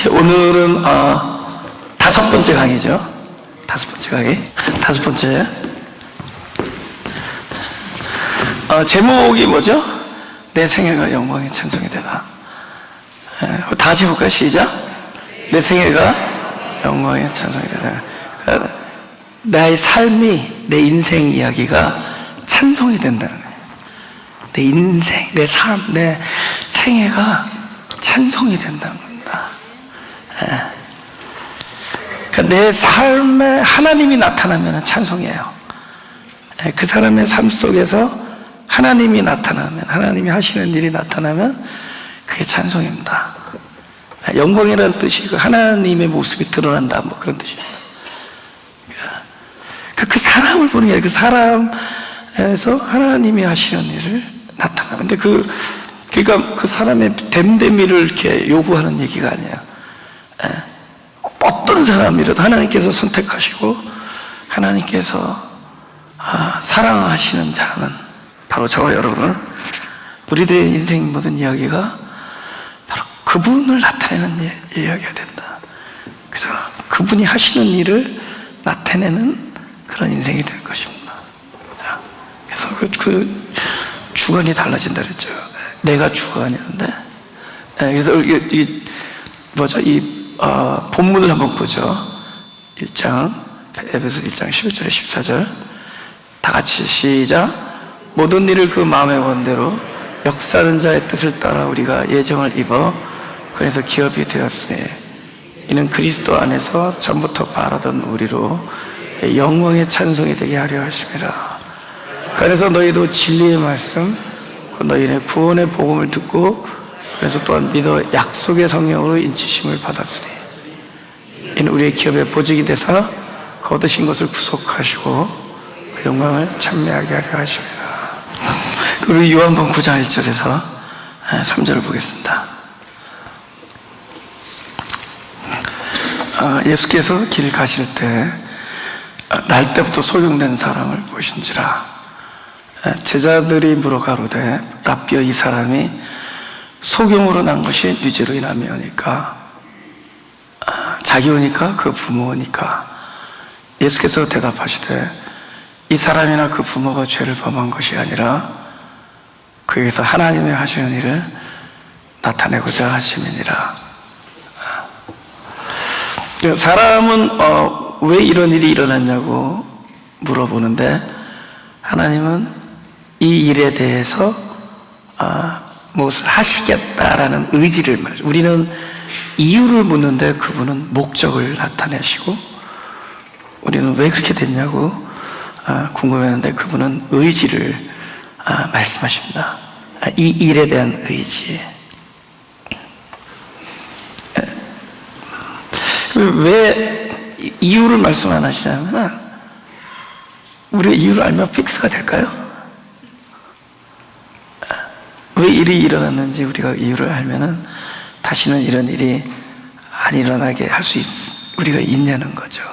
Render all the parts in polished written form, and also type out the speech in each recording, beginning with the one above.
오늘은 다섯 번째 강의죠. 다섯 번째 강의. 다섯 번째. 제목이 뭐죠? 내 생애가 영광의 찬송이 되다. 다 같이 해볼까요? 시작. 내 생애가 영광의 찬송이 되다. 그러니까 나의 삶이, 내 인생 이야기가 찬송이 된다는 거예요. 내 인생, 내 삶, 내 생애가 찬송이 된다는 겁니다. 그러니까 내 삶에 하나님이 나타나면 찬송이에요. 그 사람의 삶 속에서 하나님이 나타나면, 하나님이 하시는 일이 나타나면 그게 찬송입니다. 영광이라는 뜻이 하나님의 모습이 드러난다, 뭐 그런 뜻입니다. 그 사람을 보는 게 아니라 그 사람에서 하나님이 하시는 일을 나타나면. 근데 그러니까 그 사람의 됨됨이를 이렇게 요구하는 얘기가 아니에요. 어떤 사람이라도 하나님께서 선택하시고 하나님께서 사랑하시는 자는 바로 저와 여러분은, 우리들의 인생 모든 이야기가 바로 그분을 나타내는 이야기가 된다. 그래서 그분이 하시는 일을 나타내는 그런 인생이 될 것입니다. 그래서 그 주관이 달라진다 그랬죠. 내가 주관이었는데. 그래서 본문을 한번 보죠. 1장, 에베소 1장 11절에 14절. 다 같이 시작. 모든 일을 그 마음의 원대로 역사하는 자의 뜻을 따라 우리가 예정을 입어 그래서 기업이 되었으니 이는 그리스도 안에서 전부터 바라던 우리로 영광의 찬송이 되게 하려 하심이라. 그래서 너희도 진리의 말씀, 너희의 구원의 복음을 듣고 그래서 또한 믿어 약속의 성령으로 인치심을 받았으니 이는 우리의 기업의 보직이 되사 거두신 것을 구속하시고 그 영광을 찬미하게 하려 하심이라. 그리고 요한복음 9장 1절에서 3절을 보겠습니다. 예수께서 길 가실 때 날 때부터 소경된 사람을 보신지라. 제자들이 물어 가로되 랍비여, 이 사람이 소경으로 난 것이 뉘제로 인함이오니까, 자기 오니까 그 부모 오니까. 예수께서 대답하시되 이 사람이나 그 부모가 죄를 범한 것이 아니라 그에게서 하나님의 하시는 일을 나타내고자 하심이니라. 사람은 왜 이런 일이 일어났냐고 물어보는데 하나님은 이 일에 대해서 무엇을 하시겠다라는 의지를 말해요. 우리는 이유를 묻는데 그분은 목적을 나타내시고, 우리는 왜 그렇게 됐냐고 궁금했는데 그분은 의지를 말씀하십니다. 이 일에 대한 의지. 왜 이유를 말씀 안 하시냐면, 우리가 이유를 알면 픽스가 될까요? 왜 일이 일어났는지 우리가 이유를 알면은 다시는 이런 일이 안 일어나게 할 수 우리가 있냐는 거죠.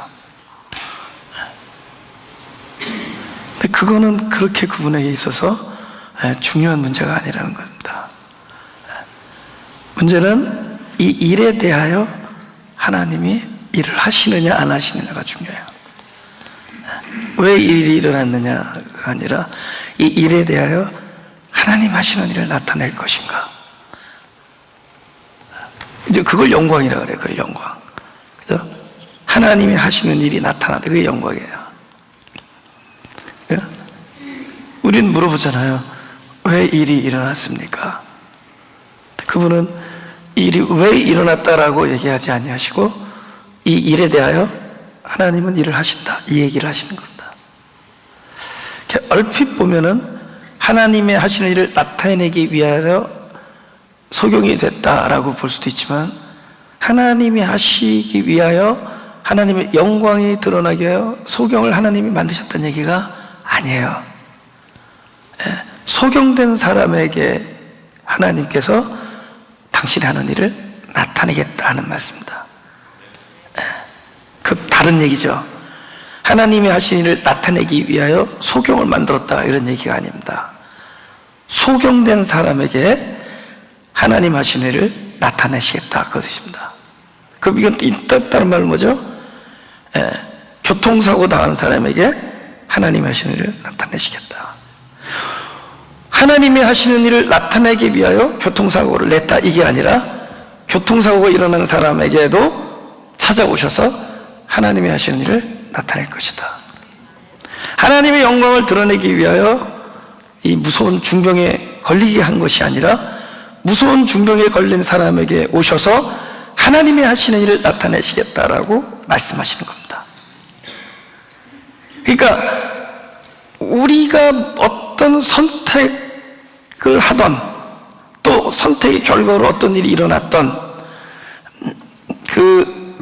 근데 그거는 그렇게 그분에게 있어서 중요한 문제가 아니라는 겁니다. 문제는 이 일에 대하여 하나님이 일을 하시느냐 안 하시느냐가 중요해요. 왜 일이 일어났느냐가 아니라 이 일에 대하여 하나님 하시는 일을 나타낼 것인가. 이제 그걸 영광이라 그래요. 그걸 영광. 그죠? 하나님이 하시는 일이 나타나는데 그게 영광이에요. 우리는 물어보잖아요. 왜 일이 일어났습니까? 그분은 일이 왜 일어났다라고 얘기하지 아니하시고 이 일에 대하여 하나님은 일을 하신다, 이 얘기를 하시는 겁니다. 얼핏 보면은 하나님의 하시는 일을 나타내기 위하여 소경이 됐다라고 볼 수도 있지만, 하나님이 하시기 위하여 하나님의 영광이 드러나게 하여 소경을 하나님이 만드셨다는 얘기가 아니에요. 소경된 사람에게 하나님께서 당신이 하는 일을 나타내겠다 하는 말씀입니다. 그 다른 얘기죠. 하나님이 하신 일을 나타내기 위하여 소경을 만들었다, 이런 얘기가 아닙니다. 소경된 사람에게 하나님 하신 일을 나타내시겠다, 그 뜻입니다. 그럼 이건 다른 말은 뭐죠? 교통사고 당한 사람에게 하나님이 하시는 일을 나타내시겠다. 하나님이 하시는 일을 나타내기 위하여 교통사고를 냈다, 이게 아니라 교통사고가 일어나는 사람에게도 찾아오셔서 하나님이 하시는 일을 나타낼 것이다. 하나님의 영광을 드러내기 위하여 이 무서운 중병에 걸리게 한 것이 아니라 무서운 중병에 걸린 사람에게 오셔서 하나님이 하시는 일을 나타내시겠다라고 말씀하시는 겁니다. 그러니까 우리가 어떤 선택을 하던, 또 선택의 결과로 어떤 일이 일어났던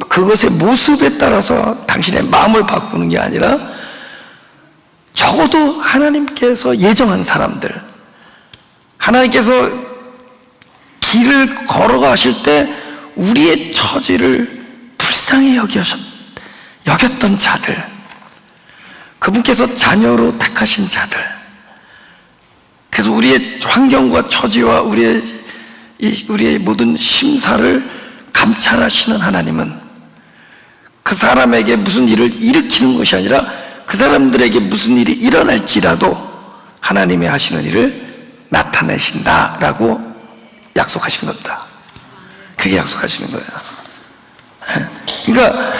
그것의 모습에 따라서 당신의 마음을 바꾸는 게 아니라 적어도 하나님께서 예정한 사람들, 하나님께서 길을 걸어가실 때 우리의 처지를 불쌍히 여겼던 자들, 그분께서 자녀로 택하신 자들, 그래서 우리의 환경과 처지와 우리의 모든 심사를 감찰하시는 하나님은 그 사람에게 무슨 일을 일으키는 것이 아니라 그 사람들에게 무슨 일이 일어날지라도 하나님이 하시는 일을 나타내신다라고 약속하시는 겁니다. 그게 약속하시는 거예요. 그러니까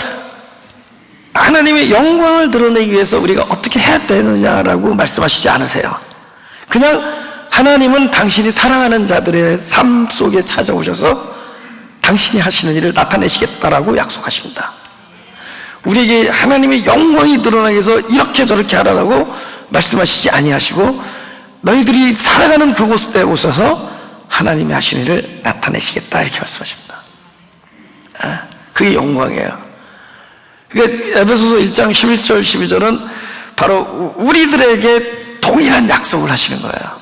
하나님의 영광을 드러내기 위해서 우리가 어떻게 해야 되느냐라고 말씀하시지 않으세요. 그냥 하나님은 당신이 사랑하는 자들의 삶 속에 찾아오셔서 당신이 하시는 일을 나타내시겠다라고 약속하십니다. 우리에게 하나님의 영광이 드러나기 위해서 이렇게 저렇게 하라고 말씀하시지 아니하시고 너희들이 살아가는 그곳에 오셔서 하나님이 하시는 일을 나타내시겠다, 이렇게 말씀하십니다. 그게 영광이에요. 그러니까 에베소서 1장 11절 12절은 바로 우리들에게 동일한 약속을 하시는 거예요.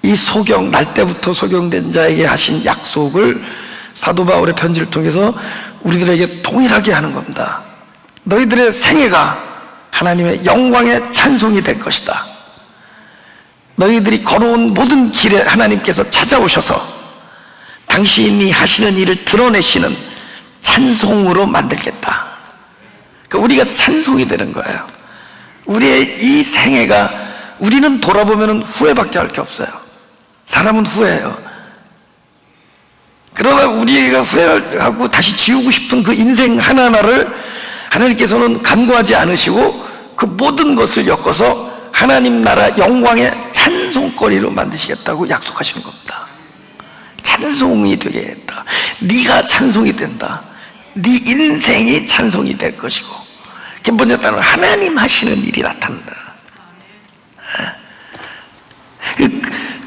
이 소경, 날 때부터 소경된 자에게 하신 약속을 사도 바울의 편지를 통해서 우리들에게 동일하게 하는 겁니다. 너희들의 생애가 하나님의 영광의 찬송이 될 것이다. 너희들이 걸어온 모든 길에 하나님께서 찾아오셔서 당신이 하시는 일을 드러내시는 찬송으로 만들겠다. 그러니까 우리가 찬송이 되는 거예요. 우리의 이 생애가, 우리는 돌아보면 후회밖에 할 게 없어요. 사람은 후회해요. 그러나 우리가 후회하고 다시 지우고 싶은 그 인생 하나하나를 하나님께서는 간과하지 않으시고 그 모든 것을 엮어서 하나님 나라 영광의 찬송거리로 만드시겠다고 약속하시는 겁니다. 찬송이 되겠다. 네가 찬송이 된다. 네 인생이 찬송이 될 것이고, 번째 단어는 하나님 하시는 일이 나타난다.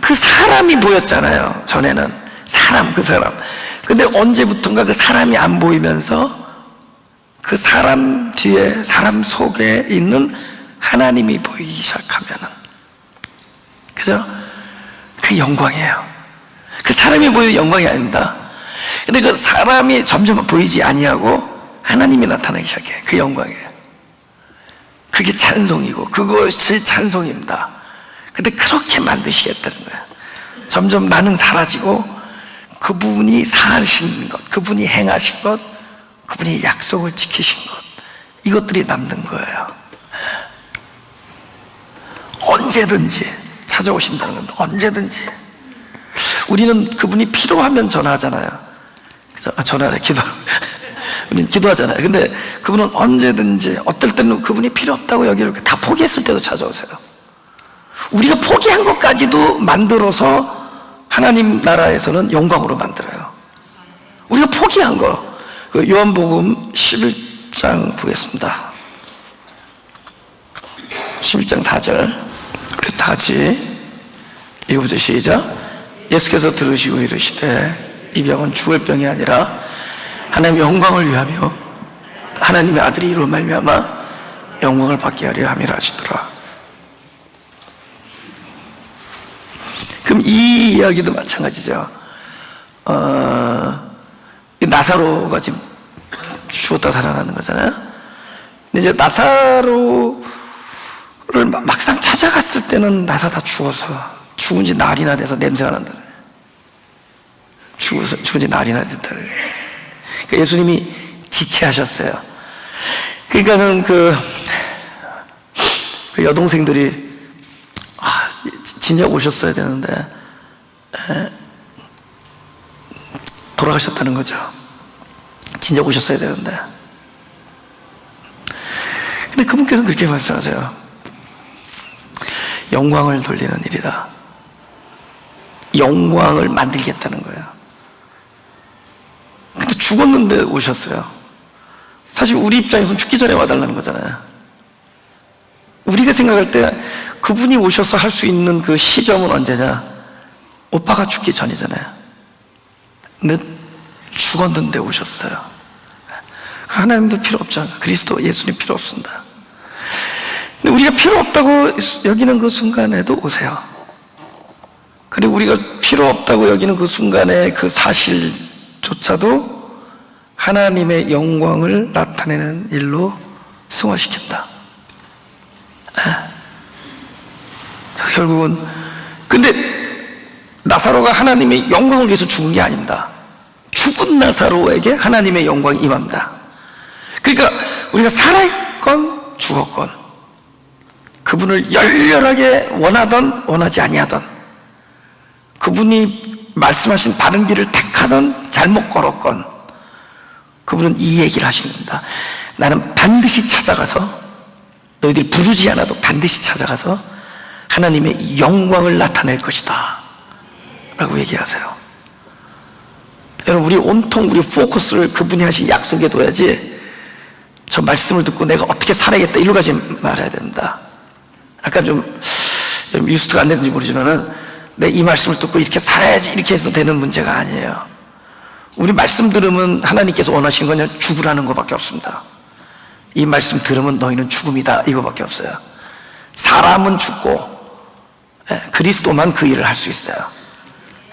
그 사람이 보였잖아요. 전에는 그 사람. 근데 언제부턴가 그 사람이 안 보이면서 그 사람 뒤에, 사람 속에 있는 하나님이 보이기 시작하면은, 그죠? 그 영광이에요. 그 사람이 보이는 영광이 아닙니다. 근데 그 사람이 점점 보이지 아니하고 하나님이 나타나기 시작해. 그 영광이에요. 그게 찬송이고 그것이 찬송입니다. 근데 그렇게 만드시겠다는 거예요. 점점 나는 사라지고 그분이 사하신 것, 그분이 행하신 것, 그분이 약속을 지키신 것, 이것들이 남는 거예요. 언제든지 찾아오신다는 겁니다. 언제든지. 우리는 그분이 필요하면 전화하잖아요. 그죠? 전화를 우리는 기도하잖아요. 근데 그분은 언제든지, 어떨 때는 그분이 필요 없다고 여기를 다 포기했을 때도 찾아오세요. 우리가 포기한 것까지도 만들어서 하나님 나라에서는 영광으로 만들어요. 우리가 포기한 거, 그 요한복음 11장 보겠습니다. 11장 4절 우리 다 같이 읽어보죠. 시작. 예수께서 들으시고 이르시되 이 병은 죽을 병이 아니라 하나님의 영광을 위하며 하나님의 아들이 이로 말미암아 영광을 받게 하려 함이라 하시더라. 그럼 이 이야기도 마찬가지죠. 나사로가 지금 죽었다 살아나는 거잖아요. 근데 이제 나사로를 막상 찾아갔을 때는 나사 다 죽어서, 죽은 지 날이나 돼서 냄새가 난다. 죽은 지 날이나 됐다. 그러니까 예수님이 지체하셨어요. 그러니까는 그 여동생들이 진작 오셨어야 되는데 돌아가셨다는 거죠. 진작 오셨어야 되는데. 근데 그분께서는 그렇게 말씀하세요. 영광을 돌리는 일이다. 영광을 만들겠다는 거예요. 근데 죽었는데 오셨어요. 사실 우리 입장에서는 죽기 전에 와달라는 거잖아요. 우리가 생각할 때 그분이 오셔서 할 수 있는 그 시점은 언제냐? 오빠가 죽기 전이잖아요. 근데 죽었는데 오셨어요. 하나님도 필요 없잖아. 그리스도 예수님 필요 없습니다. 근데 우리가 필요 없다고 여기는 그 순간에도 오세요. 그리고 우리가 필요 없다고 여기는 그 순간에 그 사실조차도 하나님의 영광을 나타내는 일로 승화시킨다. 결국은 근데 나사로가 하나님의 영광을 위해서 죽은 게 아닙니다. 죽은 나사로에게 하나님의 영광이 임합니다. 그러니까 우리가 살아있건 죽었건 그분을 열렬하게 원하던 원하지 아니하던, 그분이 말씀하신 바른 길을 택하던 잘못 걸었건, 그분은 이 얘기를 하시는 겁니다. 나는 반드시 찾아가서, 너희들이 부르지 않아도 반드시 찾아가서 하나님의 영광을 나타낼 것이다 라고 얘기하세요. 여러분, 우리 온통 우리 포커스를 그분이 하신 약속에 둬야지 저 말씀을 듣고 내가 어떻게 살아야겠다 이리로 가지 말아야 된다. 아까 좀 유스트가 안 됐는지 모르지만은 내 이 말씀을 듣고 이렇게 살아야지 이렇게 해서 되는 문제가 아니에요. 우리 말씀 들으면 하나님께서 원하시는 건 죽으라는 것밖에 없습니다. 이 말씀 들으면 너희는 죽음이다 이거밖에 없어요. 사람은 죽고 그리스도만 그 일을 할 수 있어요.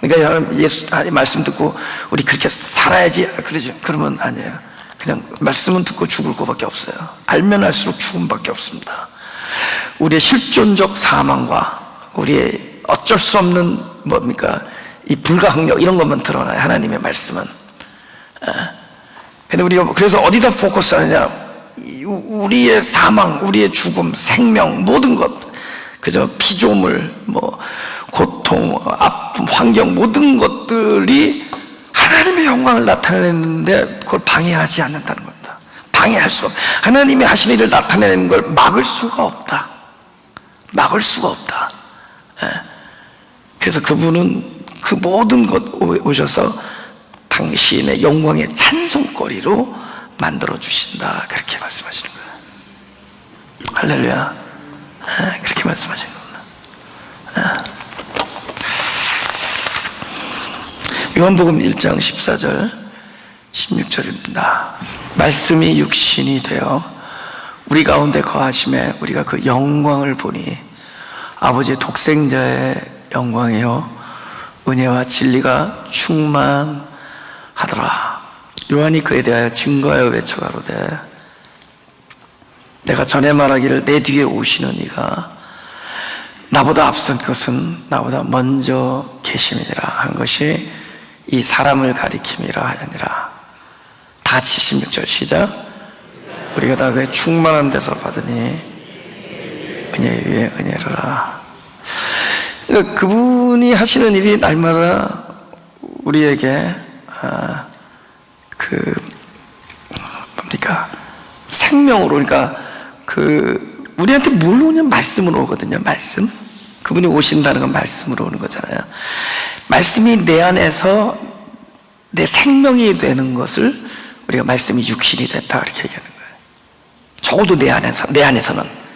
그러니까 여러분, 예수 말씀 듣고 우리 그렇게 살아야지 그러죠. 그러면 아니에요. 그냥 말씀은 듣고 죽을 것밖에 없어요. 알면 알수록 죽음밖에 없습니다. 우리의 실존적 사망과 우리의 어쩔 수 없는 뭡니까 이 불가항력 이런 것만 드러나요. 하나님의 말씀은. 근데 우리가 그래서 어디다 포커스하느냐? 우리의 사망, 우리의 죽음, 생명, 모든 것, 그저 피조물, 뭐 고통, 아픔, 환경, 모든 것들이 하나님의 영광을 나타내는데 그걸 방해하지 않는다는 겁니다. 방해할 수가 없다. 하나님이 하시는 일을 나타내는 걸 막을 수가 없다. 막을 수가 없다. 그래서 그분은 그 모든 것 오셔서 당신의 영광의 찬송거리로 만들어 주신다. 그렇게 말씀하시는 거예요. 할렐루야. 그렇게 말씀하시는 겁니다. 요한복음 1장 14절 16절입니다. 말씀이 육신이 되어 우리 가운데 거하심에 우리가 그 영광을 보니 아버지의 독생자의 영광이요 은혜와 진리가 충만하더라. 요한이 그에 대하여 증거하여 외쳐가로되 내가 전에 말하기를 내 뒤에 오시는 이가 나보다 앞선 것은 나보다 먼저 계심이니라 한 것이 이 사람을 가리킴이라 하느니라. 다 같이 16절 시작. 우리가 다 그의 충만한 데서 받으니 은혜 위에 은혜로라. 그러니까 그분이 하시는 일이 날마다 우리에게 뭡니까 생명으로, 그러니까 우리한테 뭘로 오냐면 말씀으로 오거든요. 말씀. 그분이 오신다는 건 말씀으로 오는 거잖아요. 말씀이 내 안에서 내 생명이 되는 것을 우리가 말씀이 육신이 됐다 이렇게 얘기하는 거예요. 적어도 내 안에서는.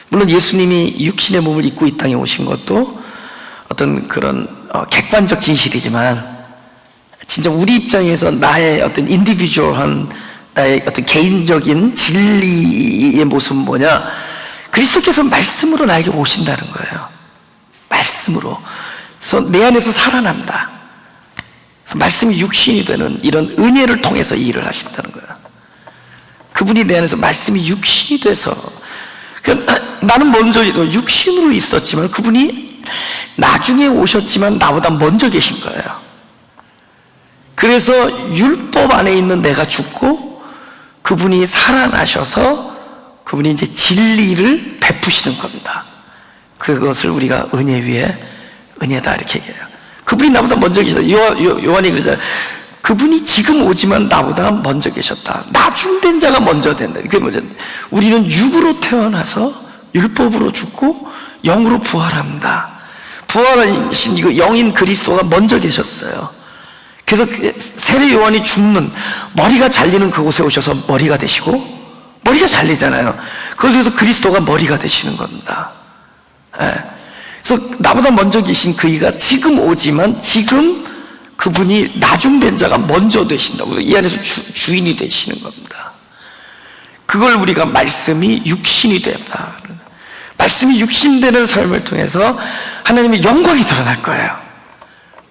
물론 예수님이 육신의 몸을 입고 이 땅에 오신 것도 어떤 그런 객관적 진실이지만 진짜 우리 입장에서 나의 어떤 인디비주얼한 나의 어떤 개인적인 진리의 모습은 뭐냐? 그리스도께서 말씀으로 나에게 오신다는 거예요. 말씀으로. 그래서 내 안에서 살아납니다. 그래서 말씀이 육신이 되는 이런 은혜를 통해서 이 일을 하신다는 거예요. 그분이 내 안에서 말씀이 육신이 돼서, 그러니까 나는 먼저 육신으로 있었지만 그분이 나중에 오셨지만 나보다 먼저 계신 거예요. 그래서 율법 안에 있는 내가 죽고 그분이 살아나셔서 그분이 이제 진리를 베푸시는 겁니다. 그것을 우리가 은혜 위에 은혜다 이렇게 얘기해요. 그분이 나보다 먼저 계셨다. 요한이 그러잖아요. 그분이 지금 오지만 나보다 먼저 계셨다. 나중된 자가 먼저 된다. 그게 뭐냐? 우리는 육으로 태어나서 율법으로 죽고 영으로 부활합니다. 부활하신 이거 영인 그리스도가 먼저 계셨어요. 그래서 세례 요한이 죽는 머리가 잘리는 그곳에 오셔서 머리가 되시고, 머리가 잘리잖아요. 그래서 그리스도가 머리가 되시는 겁니다. 예. 그래서 나보다 먼저 계신 그이가 지금 오지만 지금 그분이 나중된 자가 먼저 되신다고, 이 안에서 주인이 되시는 겁니다. 그걸 우리가 말씀이 육신이 되다, 말씀이 육신되는 삶을 통해서 하나님의 영광이 드러날 거예요.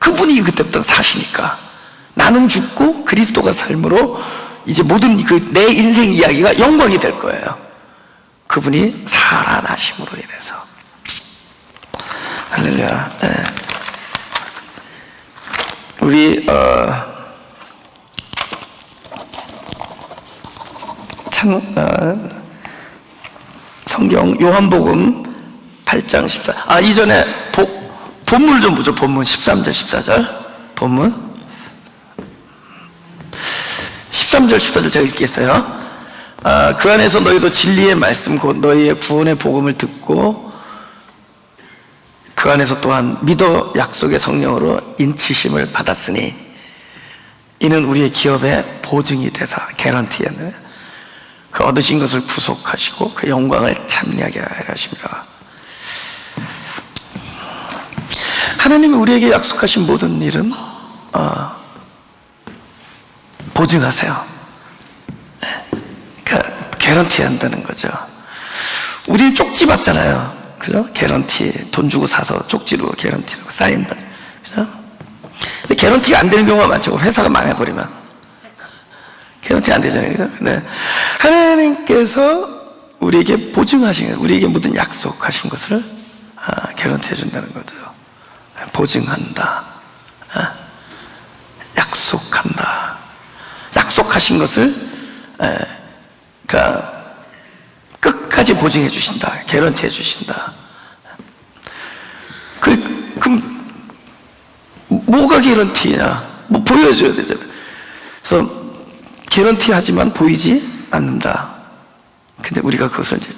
그분이 그때부터 사시니까 나는 죽고 그리스도가 삶으로 이제 모든 내 인생 이야기가 영광이 될 거예요. 그분이 살아나심으로 인해서. 할렐루야. 네. 우리 성경 요한복음 8장 14. 이전에 본문을 좀 보죠. 본문 13절 14절 본문 13절 14절 제가 읽겠어요. 그 안에서 너희도 진리의 말씀 곧 너희의 구원의 복음을 듣고 그 안에서 또한 믿어 약속의 성령으로 인치심을 받았으니 이는 우리의 기업의 보증이 되사, 개런티에는 그 얻으신 것을 구속하시고 그 영광을 참여하게 하려 하십니다. 하나님이 우리에게 약속하신 모든 일은 보증하세요. 그러니까 개런티 한다는 거죠. 우리는 쪽지 받잖아요. 그죠? 개런티 돈 주고 사서 쪽지로 개런티라고 사인받. 그죠? 근데 개런티가 안 되는 경우가 많죠. 회사가 망해버리면 개런티 안 되잖아요. 그죠? 근데 하나님께서 우리에게 보증하신 것, 우리에게 모든 약속하신 것을 개런티 해준다는 거죠. 보증한다. 약속한다. 약속하신 것을 그러니까 끝까지 보증해 주신다. 개런티 해 주신다. 그럼 뭐가 개런티냐? 뭐 보여줘야 되잖아요. 그래서 개런티 하지만 보이지 않는다. 근데 우리가 그것을 이제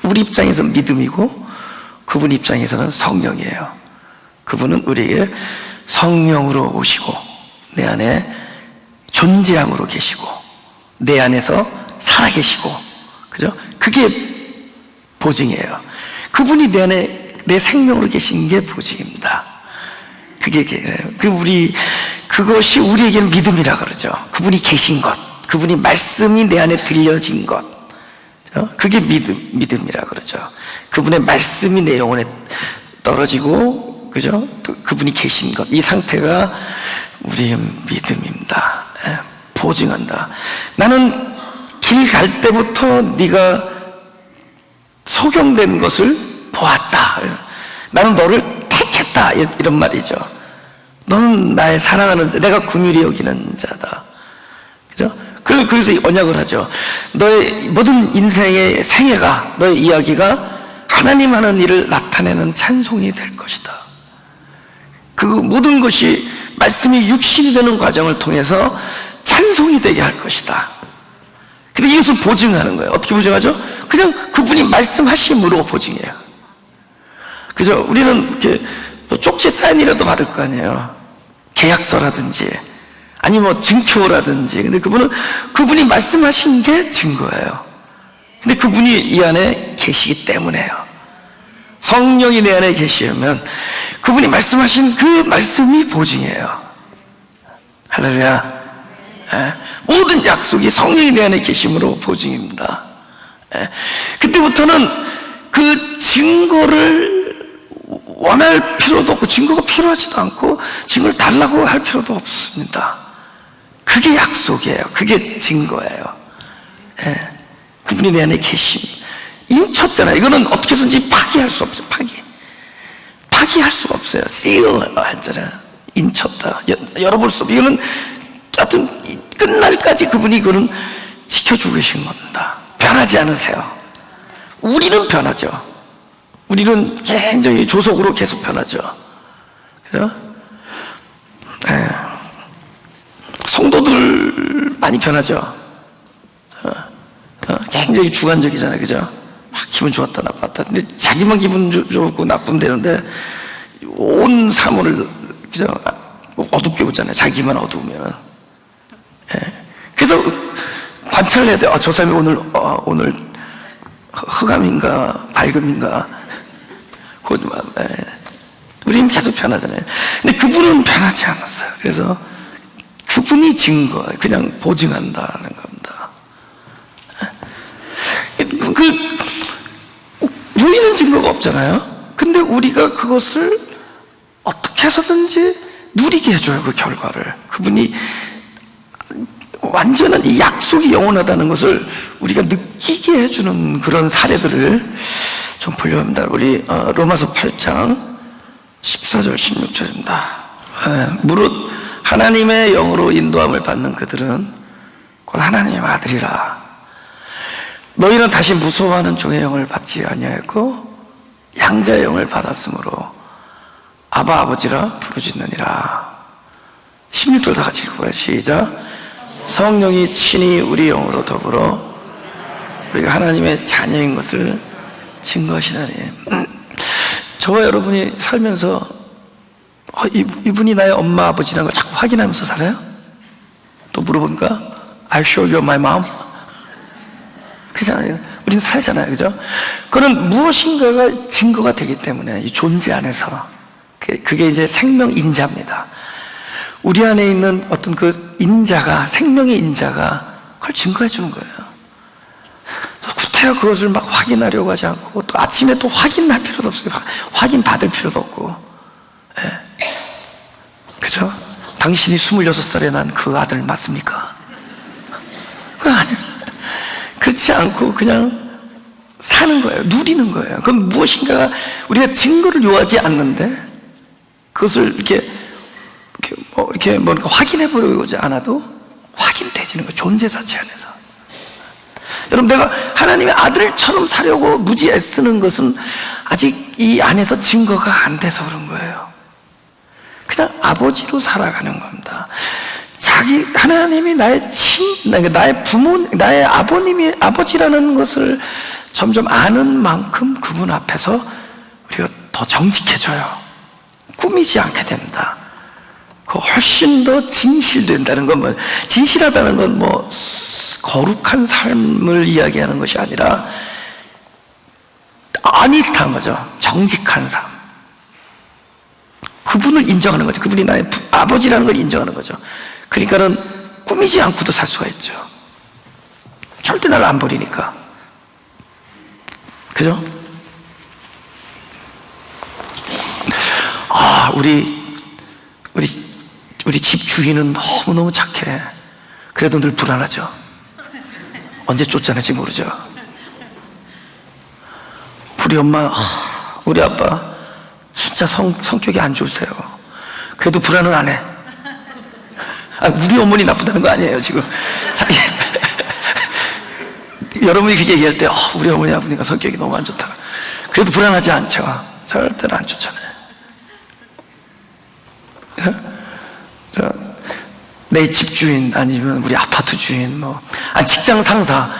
우리 입장에서 믿음이고 그분 입장에서는 성령이에요. 그분은 우리에게 성령으로 오시고 내 안에 존재함으로 계시고 내 안에서 살아계시고, 그죠? 그게 보증이에요. 그분이 내 안에 내 생명으로 계신 게 보증입니다. 그것이 우리에게는 믿음이라 그러죠. 그분이 계신 것, 그분이 말씀이 내 안에 들려진 것, 그게 믿음이라 그러죠. 그분의 말씀이 내 영혼에 떨어지고, 그죠? 그분이 계신 것, 이 상태가 우리의 믿음입니다. 보증한다. 나는 길 갈 때부터 네가 소경된 것을 보았다. 나는 너를 택했다. 이런 말이죠. 너는 나의 사랑하는 자, 내가 긍휼히 여기는 자다. 그죠? 그래서 언약을 하죠. 너의 모든 인생의 생애가, 너의 이야기가 하나님 하는 일을 나타내는 찬송이 될 것이다. 그 모든 것이 말씀이 육신이 되는 과정을 통해서 찬송이 되게 할 것이다. 근데 이것을 보증하는 거예요. 어떻게 보증하죠? 그냥 그분이 말씀하심으로 보증해요. 그죠? 우리는 이렇게 쪽지 사인이라도 받을 거 아니에요. 계약서라든지, 아니 증표라든지. 근데 그분이 말씀하신 게 증거예요. 근데 그분이 이 안에 계시기 때문에요. 성령이 내 안에 계시면 그분이 말씀하신 그 말씀이 보증이에요. 할렐루야. 모든 약속이 성령이 내 안에 계심으로 보증입니다. 그때부터는 그 증거를 원할 필요도 없고 증거가 필요하지도 않고 증거를 달라고 할 필요도 없습니다. 그게 약속이에요. 그게 증거예요. 그분이 내 안에 계심. 인쳤잖아요. 이거는 어떻게 해서든지 파기할 수 없어요. 파기할 수가 없어요. seal 하잖아요. 인쳤다. 열어볼 수 없다. 이거는 하여튼 끝날까지 그분이 이거는 지켜주고 계신 겁니다. 변하지 않으세요. 우리는 변하죠. 우리는 굉장히 조속으로 계속 변하죠. 그죠? 네. 성도들 많이 변하죠. 굉장히 주관적이잖아요. 그죠? 막 기분 좋았다 나빴다. 근데 자기만 기분 좋고 나쁘면 되는데 온 사물을 그죠? 어둡게 보잖아요. 자기만 어두우면. 예. 그래서 관찰을 해야 돼요. 저 사람이 오늘 흑암인가 밝음인가. 예. 우리는 계속 변하잖아요. 근데 그분은 변하지 않았어요. 그래서 그분이 증거, 그냥 보증한다는 겁니다. 보이는 증거가 없잖아요. 근데 우리가 그것을 어떻게 해서든지 누리게 해줘요. 그 결과를. 그분이 완전한 이 약속이 영원하다는 것을 우리가 느끼게 해주는 그런 사례들을 좀 보려고 합니다. 우리 로마서 8장 14절 16절입니다. 무릇 하나님의 영으로 인도함을 받는 그들은 곧 하나님의 아들이라. 너희는 다시 무서워하는 종의 영을 받지 아니하였고 양자의 영을 받았으므로 아바 아버지라 부르짖느니라. 16절 다 같이 읽어봐요. 시작. 성령이 친히 우리 영으로 더불어 우리가 하나님의 자녀인 것을 증거하시다니. 저와 여러분이 살면서 이분이 나의 엄마 아버지라는 걸 자꾸 확인하면서 살아요? 또 물어보니까 I show you my mom. 그잖아요. 우리는 살잖아요. 그죠? 그건 무엇인가가 증거가 되기 때문에 이 존재 안에서 그게 이제 생명 인자입니다. 우리 안에 있는 어떤 그 인자가, 생명의 인자가 그걸 증거해 주는 거예요. 구태여 그것을 막 확인하려고 하지 않고 또 아침에 또 확인할 필요도 없어요. 확인 받을 필요도 없고. 예. 그죠? 당신이 26살에 난 그 아들 맞습니까? 그거 아니에요. 그렇지 않고 그냥 사는 거예요. 누리는 거예요. 그럼 무엇인가 우리가 증거를 요하지 않는데 그것을 이렇게 뭔가 확인해 보려고 않아도 확인되지는 거예요. 존재 자체 안에서. 여러분, 내가 하나님의 아들처럼 살려고 무지 애쓰는 것은 아직 이 안에서 증거가 안 돼서 그런 거예요. 그냥 아버지로 살아가는 겁니다. 하나님이 나의 부모, 나의 아버지라는 것을 점점 아는 만큼 그분 앞에서 우리가 더 정직해져요. 꾸미지 않게 됩니다. 훨씬 더 진실된다는 건 진실하다는 건 거룩한 삶을 이야기하는 것이 아니라 아니스트한 거죠. 정직한 삶. 그분을 인정하는 거죠. 그분이 나의 아버지라는 걸 인정하는 거죠. 그러니까는 꾸미지 않고도 살 수가 있죠. 절대 나를 안 버리니까. 그죠? 우리 집 주인은 너무너무 착해. 그래도 늘 불안하죠. 언제 쫓아낼지 모르죠. 우리 엄마, 우리 아빠 진짜 성격이 안 좋으세요. 그래도 불안은 안 해. 우리 어머니 나쁘다는 거 아니에요 지금. 여러분이 그렇게 얘기할 때 우리 어머니 아버지가 성격이 너무 안 좋다. 그래도 불안하지 않죠. 절대로 안 좋잖아요. 내 집주인 아니면 우리 아파트 주인 직장 상사,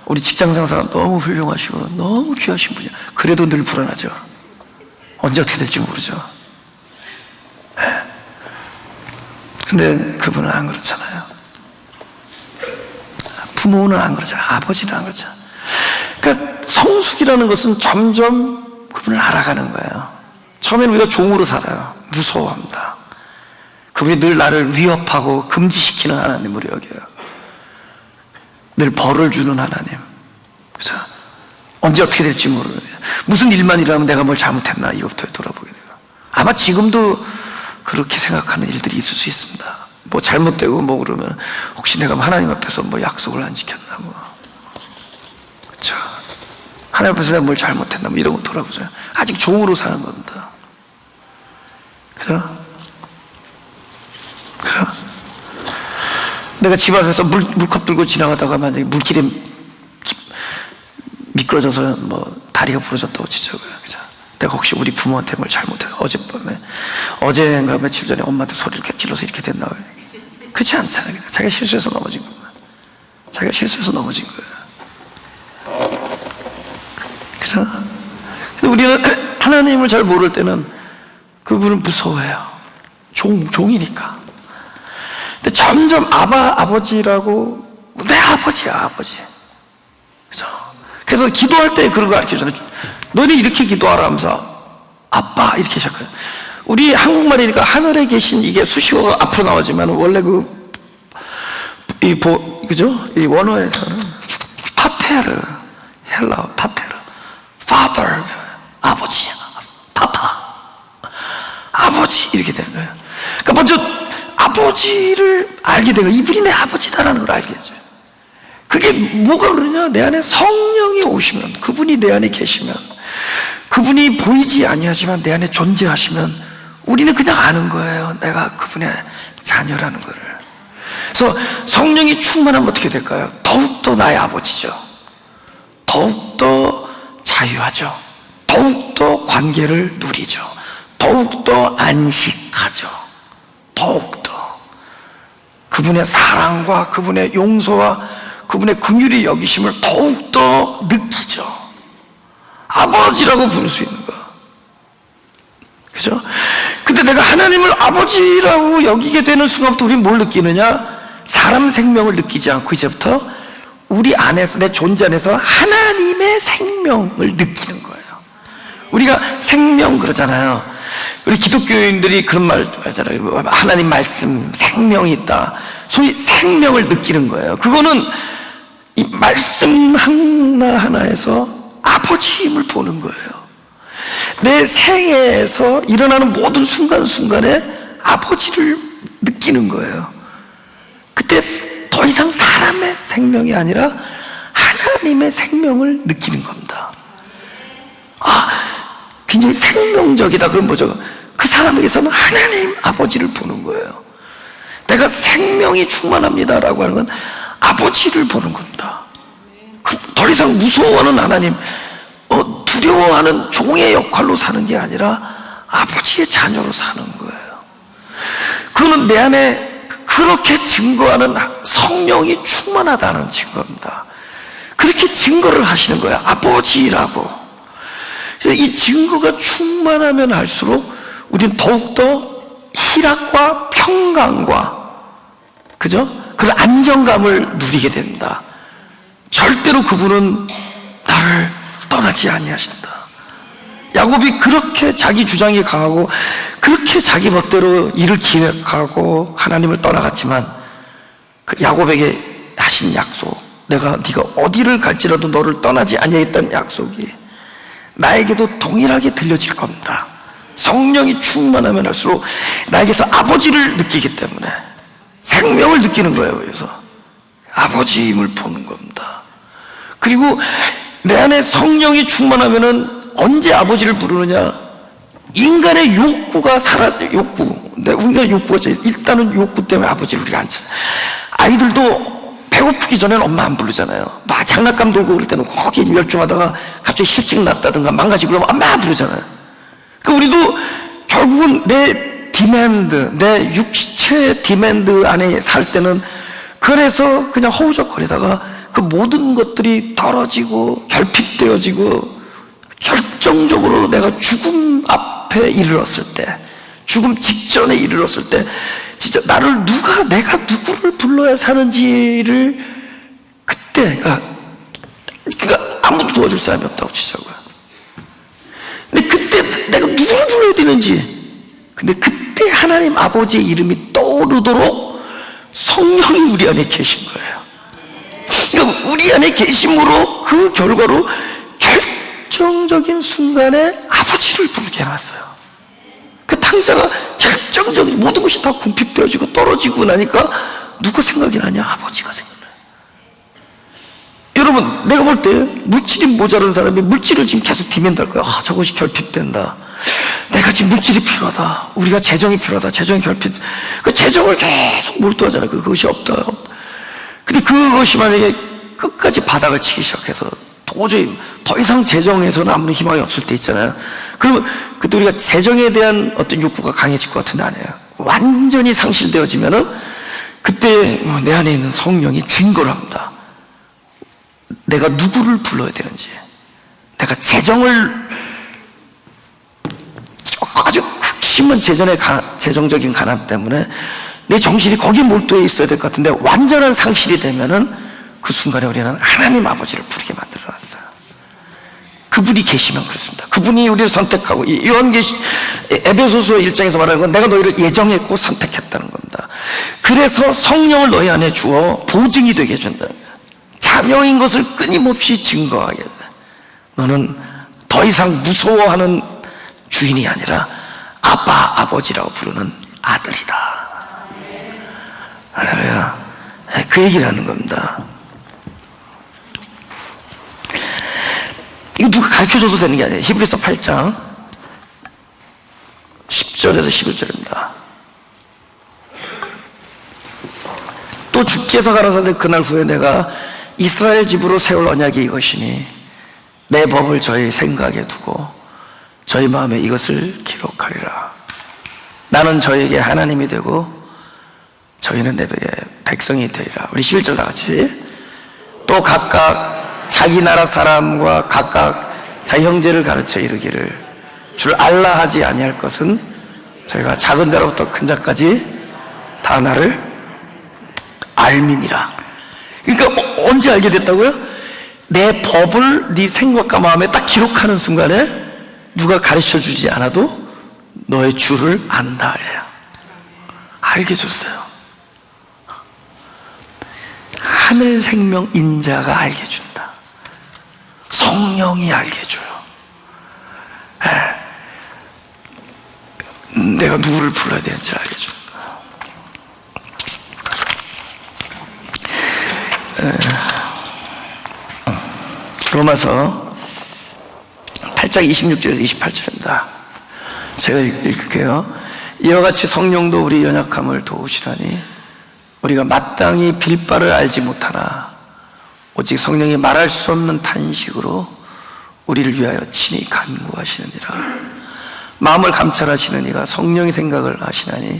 우리 직장 상사가 너무 훌륭하시고 너무 귀하신 분이야. 그래도 늘 불안하죠. 언제 어떻게 될지 모르죠. 근데 그분은 안 그렇잖아요. 부모는 안 그렇잖아요. 아버지는 안 그렇잖아요. 그러니까 성숙이라는 것은 점점 그분을 알아가는 거예요. 처음에는 우리가 종으로 살아요. 무서워합니다. 그분이 늘 나를 위협하고 금지시키는 하나님으로 여겨요. 늘 벌을 주는 하나님. 그래서 언제 어떻게 될지 모르는, 무슨 일만 일어나면 내가 뭘 잘못했나 이것부터 돌아보게 돼요. 아마 지금도 그렇게 생각하는 일들이 있을 수 있습니다. 잘못되고 그러면 혹시 내가 하나님 앞에서 약속을 안 지켰나 그렇죠? 하나님 앞에서 내가 뭘 잘못했나 이런 거 돌아보세요. 아직 종으로 사는 겁니다. 그죠? 내가 집 앞에서 물컵 들고 지나가다가 만약에 물길에 미끄러져서 뭐 다리가 부러졌다고 치자고요. 그죠? 내가 혹시 우리 부모한테 뭘 잘못해 어제인가 며칠 전에 엄마한테 소리를 이렇게 질러서 이렇게 됐나? 그렇지 않잖아요. 그냥 자기가 실수해서 넘어진 거예요. 자기가 실수해서 넘어진 거예요. 그죠? 우리는 하나님을 잘 모를 때는 그분을 무서워해요. 종이니까. 근데 점점 아버지라고, 내 아버지야, 아버지. 그죠? 그래서 기도할 때 그런 거 가르쳐주잖아요. 너는 이렇게 기도하라 하면서 아빠 이렇게 시작해요. 우리 한국말이니까 하늘에 계신 이게 수식어가 앞으로 나오지만 원래 그죠? 이 원어에서는 파테르, 헬라어 파테르, father, 아버지, 파파, 아버지 이렇게 되는 거예요. 그러니까 먼저 아버지를 알게 되고 이분이 내 아버지다라는 걸 알게 되죠. 그게 뭐가 그러냐? 내 안에 성령이 오시면, 그분이 내 안에 계시면, 그분이 보이지 아니하지만 내 안에 존재하시면 우리는 그냥 아는 거예요. 내가 그분의 자녀라는 거를. 그래서 성령이 충만하면 어떻게 될까요? 더욱더 나의 아버지죠. 더욱더 자유하죠. 더욱더 관계를 누리죠. 더욱더 안식하죠. 더욱더 그분의 사랑과 그분의 용서와 그분의 긍휼히 여기심을 더욱더 느끼죠. 아버지라고 부를 수 있는 거야. 그죠? 근데 내가 하나님을 아버지라고 여기게 되는 순간부터 우리는 뭘 느끼느냐? 사람 생명을 느끼지 않고 이제부터 우리 안에서, 내 존재 안에서 하나님의 생명을 느끼는 거예요. 우리가 생명 그러잖아요. 우리 기독교인들이 그런 말 하잖아요. 하나님 말씀, 생명이 있다. 소위 생명을 느끼는 거예요. 그거는 이 말씀 하나하나에서 아버지임을 보는 거예요. 내 생애에서 일어나는 모든 순간순간에 아버지를 느끼는 거예요. 그때 더 이상 사람의 생명이 아니라 하나님의 생명을 느끼는 겁니다. 굉장히 생명적이다. 그럼 뭐죠? 그 사람에게서는 하나님 아버지를 보는 거예요. 내가 생명이 충만합니다라고 하는 건 아버지를 보는 겁니다. 더 이상 무서워하는 하나님, 두려워하는 종의 역할로 사는 게 아니라 아버지의 자녀로 사는 거예요. 그거는 내 안에 그렇게 증거하는 성령이 충만하다는 증거입니다. 그렇게 증거를 하시는 거예요. 아버지라고. 그래서 이 증거가 충만하면 할수록 우리는 더욱더 희락과 평강과, 그죠? 그런 안정감을 누리게 됩니다. 절대로 그분은 나를 떠나지 아니하신다. 야곱이 그렇게 자기 주장이 강하고 그렇게 자기 멋대로 일을 기획하고 하나님을 떠나갔지만 그 야곱에게 하신 약속, 네가 어디를 갈지라도 너를 떠나지 아니하겠다는 약속이 나에게도 동일하게 들려질 겁니다. 성령이 충만하면 할수록 나에게서 아버지를 느끼기 때문에 생명을 느끼는 거예요. 그래서 아버지임을 보는 겁니다. 그리고 내 안에 성령이 충만하면은 언제 아버지를 부르느냐? 인간의 욕구가 인간의 욕구가 일단은 욕구 때문에 아버지를 우리가 안 찾아. 아이들도 배고프기 전에는 엄마 안 부르잖아요. 막 장난감 들고 그럴 때는 거기 열중하다가 갑자기 실증 났다든가 망가지고 그러면 엄마 부르잖아요. 그 우리도 결국은 내 디맨드, 내 육체 디맨드 안에 살 때는 그래서 그냥 허우적거리다가 그 모든 것들이 떨어지고 결핍되어지고 결정적으로 내가 죽음 앞에 이르렀을 때, 죽음 직전에 이르렀을 때 진짜 내가 누구를 불러야 사는지를 그때 그러니까 아무도 도와줄 사람이 없다고 치자고요. 근데 그때 내가 누구를 불러야 되는지, 근데 그때 하나님 아버지의 이름이 떠오르도록 성령이 우리 안에 계신 거예요. 그러니까 우리 안에 계심으로 그 결과로 결정적인 순간에 아버지를 부르게 해놨어요. 그 탕자가 결정적인 모든 것이 다 궁핍되어지고 떨어지고 나니까 누구 생각이 나냐? 아버지가 생각나요. 여러분, 내가 볼 때 물질이 모자란 사람이 물질을 지금 계속 디맨드할 거야. 저것이 결핍된다. 내가 지금 물질이 필요하다. 우리가 재정이 필요하다. 재정이 결핍. 그 재정을 계속 몰두하잖아요. 그것이 없다. 근데 그것이 만약에 끝까지 바닥을 치기 시작해서 도저히 더 이상 재정에서는 아무런 희망이 없을 때 있잖아요. 그러면 그때 우리가 재정에 대한 어떤 욕구가 강해질 것 같은데 아니에요. 완전히 상실되어지면은 그때 내 안에 있는 성령이 증거를 합니다. 내가 누구를 불러야 되는지, 내가 재정을 아주 극심한 재정적인 가난 때문에 내 정신이 거기에 몰두해 있어야 될 것 같은데 완전한 상실이 되면은 그 순간에 우리는 하나님 아버지를 부르게 만들어놨어요. 그분이 계시면 그렇습니다. 그분이 우리를 선택하고, 에베소서 1장에서 말하는 건 내가 너희를 예정했고 선택했다는 겁니다. 그래서 성령을 너희 안에 주어 보증이 되게 해준다. 자녀인 것을 끊임없이 증거하게 돼. 너는 더 이상 무서워하는 주인이 아니라 아빠, 아버지라고 부르는 아들이다. 할렐루야. 그 얘기를 하는 겁니다. 이거 누가 가르쳐줘도 되는 게 아니에요. 히브리서 8장 10절에서 11절입니다. 또 주께서 가라사대 그날 후에 내가 이스라엘 집으로 세울 언약이 이것이니 내 법을 저희 생각에 두고 저희 마음에 이것을 기록하리라. 나는 저에게 하나님이 되고 저희는 내게 백성이 되리라. 우리 11절 다 같이. 또 각각 자기 나라 사람과 각각 자기 형제를 가르쳐 이르기를 줄 알라 하지 아니할 것은 저희가 작은 자로부터 큰 자까지 다 나를 알미니라. 그러니까 언제 알게 됐다고요? 내 법을 네 생각과 마음에 딱 기록하는 순간에 누가 가르쳐 주지 않아도 너의 주를 안다 이래요. 알게 줬어요. 하늘 생명 인자가 알게 준다. 성령이 알게 줘요. 내가 누구를 불러야 되는지 알게 줘요. 로마서 8장 26절에서 28절입니다. 제가 읽을게요. 이와 같이 성령도 우리 연약함을 도우시라니 우리가 마땅히 빌 바를 알지 못하나 오직 성령이 말할 수 없는 탄식으로 우리를 위하여 친히 간구하시느니라. 마음을 감찰하시는 이가 성령의 생각을 아시나니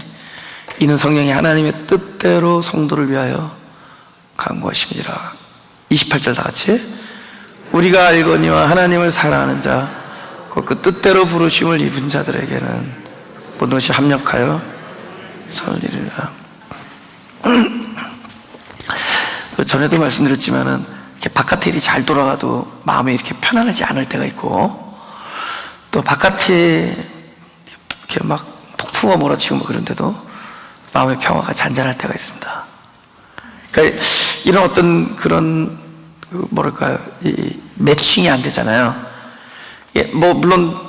이는 성령이 하나님의 뜻대로 성도를 위하여 간구하심이라. 28절 다 같이. 우리가 알거니와 하나님을 사랑하는 자 곧 그 뜻대로 부르심을 입은 자들에게는 모든 것이 합력하여 선을 이루리라. 전에도 말씀드렸지만은 이렇게 바깥에 일이 잘 돌아가도 마음이 이렇게 편안하지 않을 때가 있고, 또 바깥에 이렇게 막 폭풍과 몰아치고 뭐 그런데도 마음의 평화가 잔잔할 때가 있습니다. 그러니까 이런 어떤 그런 뭐랄까요, 이 매칭이 안 되잖아요. 뭐 물론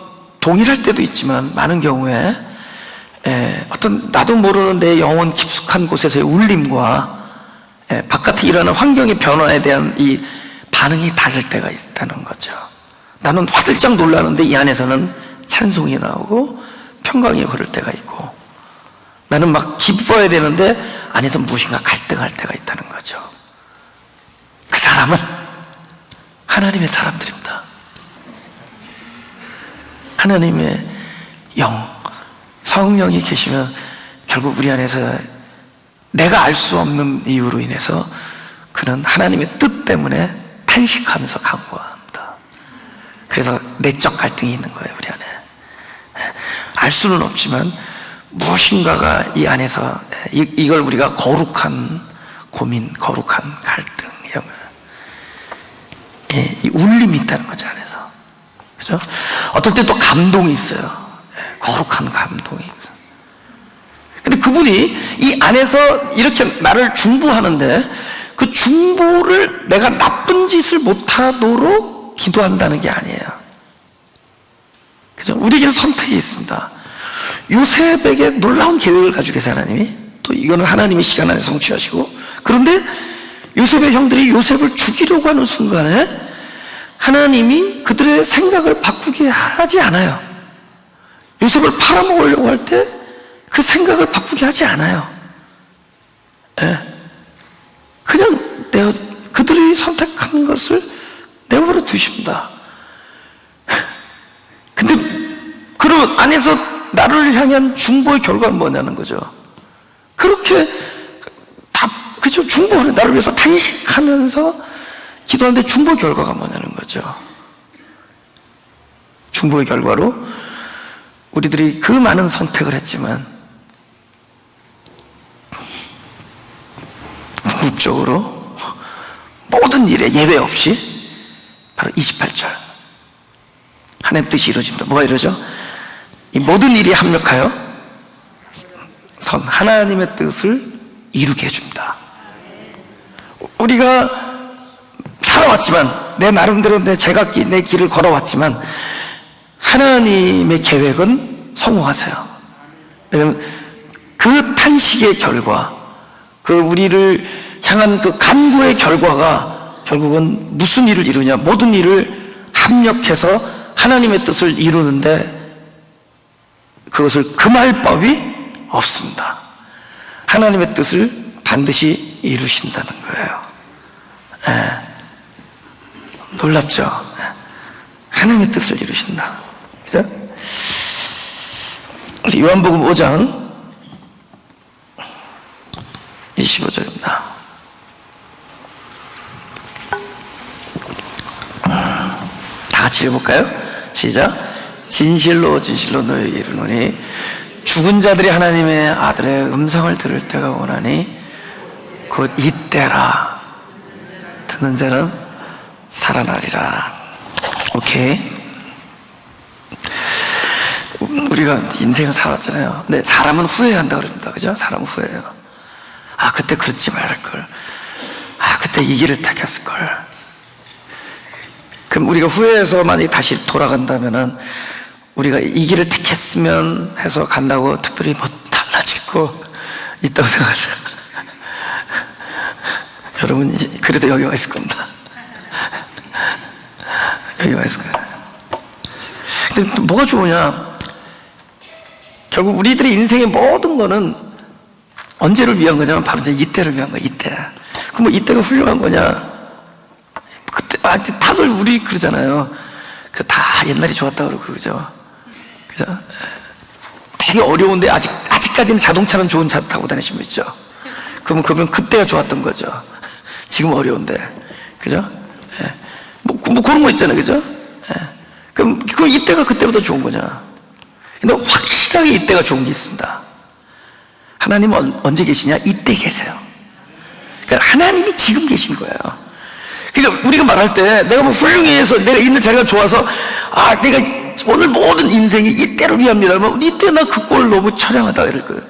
동일할 때도 있지만 많은 경우에 어떤 나도 모르는 내 영혼 깊숙한 곳에서의 울림과 바깥에 일어나는 환경의 변화에 대한 이 반응이 다를 때가 있다는 거죠. 나는 화들짝 놀라는데 이 안에서는 찬송이 나오고 평강이 흐를 때가 있고, 나는 막 기뻐야 되는데 안에서 무엇인가 갈등할 때가 있다는 거죠. 그 사람은 하나님의 사람들입니다. 하나님의 영, 성령이 계시면 결국 우리 안에서 내가 알 수 없는 이유로 인해서 그는 하나님의 뜻 때문에 탄식하면서 간구합니다. 그래서 내적 갈등이 있는 거예요, 우리 안에. 알 수는 없지만 무엇인가가 이 안에서 이걸 우리가 거룩한 고민, 거룩한 갈등, 이런 거, 이 울림이 있다는 거죠, 안에서. 그죠? 어떨 때 또 감동이 있어요. 거룩한 감동이 있어요. 근데 그분이 이 안에서 이렇게 나를 중보하는데 그 중보를 내가 나쁜 짓을 못하도록 기도한다는 게 아니에요. 그죠? 우리에게는 선택이 있습니다. 요셉에게 놀라운 계획을 가지고 계세요, 하나님이. 또 이거는 하나님의 시간 안에 성취하시고, 그런데 요셉의 형들이 요셉을 죽이려고 하는 순간에 하나님이 그들의 생각을 바꾸게 하지 않아요. 요셉을 팔아먹으려고 할 때 그 생각을 바꾸게 하지 않아요. 그냥 뜻을 내버려 두십니다. 근데 그러면 안에서 나를 향한 중보의 결과는 뭐냐는 거죠. 그렇게 다 그죠? 중보를 나를 위해서 탄식하면서 기도하는데 중보 결과가 뭐냐는 거죠. 중보의 결과로 우리들이 그 많은 선택을 했지만 궁극적으로 모든 일에 예외 없이 바로 28절 하나님 뜻이 이루어집니다. 뭐가 이루어져? 이 모든 일이 합력하여 하나님의 뜻을 이루게 해줍니다. 우리가 살아왔지만 내 나름대로 내 제각기 내 길을 걸어왔지만 하나님의 계획은 성공하세요. 왜냐하면 그 탄식의 결과, 그 우리를 향한 그 간구의 결과가 결국은 무슨 일을 이루냐? 모든 일을 합력해서 하나님의 뜻을 이루는데 그것을 금할 법이 없습니다. 하나님의 뜻을 반드시 이루신다는 거예요. 놀랍죠? 하나님의 뜻을 이루신다. 그죠? 요한복음 5장 25절입니다. 다 같이 읽어볼까요? 시작. 진실로 진실로 너희에게 이르노니 죽은 자들이 하나님의 아들의 음성을 들을 때가 오나니 곧 이때라. 듣는 자는 살아나리라. 오케이. 우리가 인생을 살았잖아요. 근데 사람은 후회한다 그럽니다. 그죠? 사람은 후회해요. 아, 그때 그렇지 말걸. 아, 그때 이 길을 택했을걸. 그럼 우리가 후회해서 만약에 다시 돌아간다면은 우리가 이 길을 택했으면 해서 간다고 특별히 뭐 달라질 거 있다고 생각하세요? 여러분, 그래도 여기 와 있을 겁니다. 여기 와 있을 거예요. 근데 또 뭐가 좋으냐? 결국 우리들의 인생의 모든 거는 언제를 위한 거냐면 바로 이제 이때를 위한 거야, 이때. 그럼 뭐 이때가 훌륭한 거냐? 그때, 다들 우리 그러잖아요. 그 다 옛날이 좋았다 그러고 그러죠. 그죠? 되게 어려운데 아직까지는 자동차는 좋은 차 타고 다니시는 분 있죠. 그러면 그때가 좋았던 거죠. 지금 어려운데. 그죠? 예. 뭐 그런 거 있잖아요. 그죠? 예. 그럼 이때가 그때보다 좋은 거냐? 근데 확실하게 이때가 좋은 게 있습니다. 하나님은 언제 계시냐? 이때 계세요. 그러니까 하나님이 지금 계신 거예요. 그러니까 우리가 말할 때 내가 뭐 훌륭해서 내가 있는 자리가 좋아서 내가 오늘 모든 인생이 이때를 위합니다. 이때 나 그 꼴 너무 처량하다 이럴 거예요.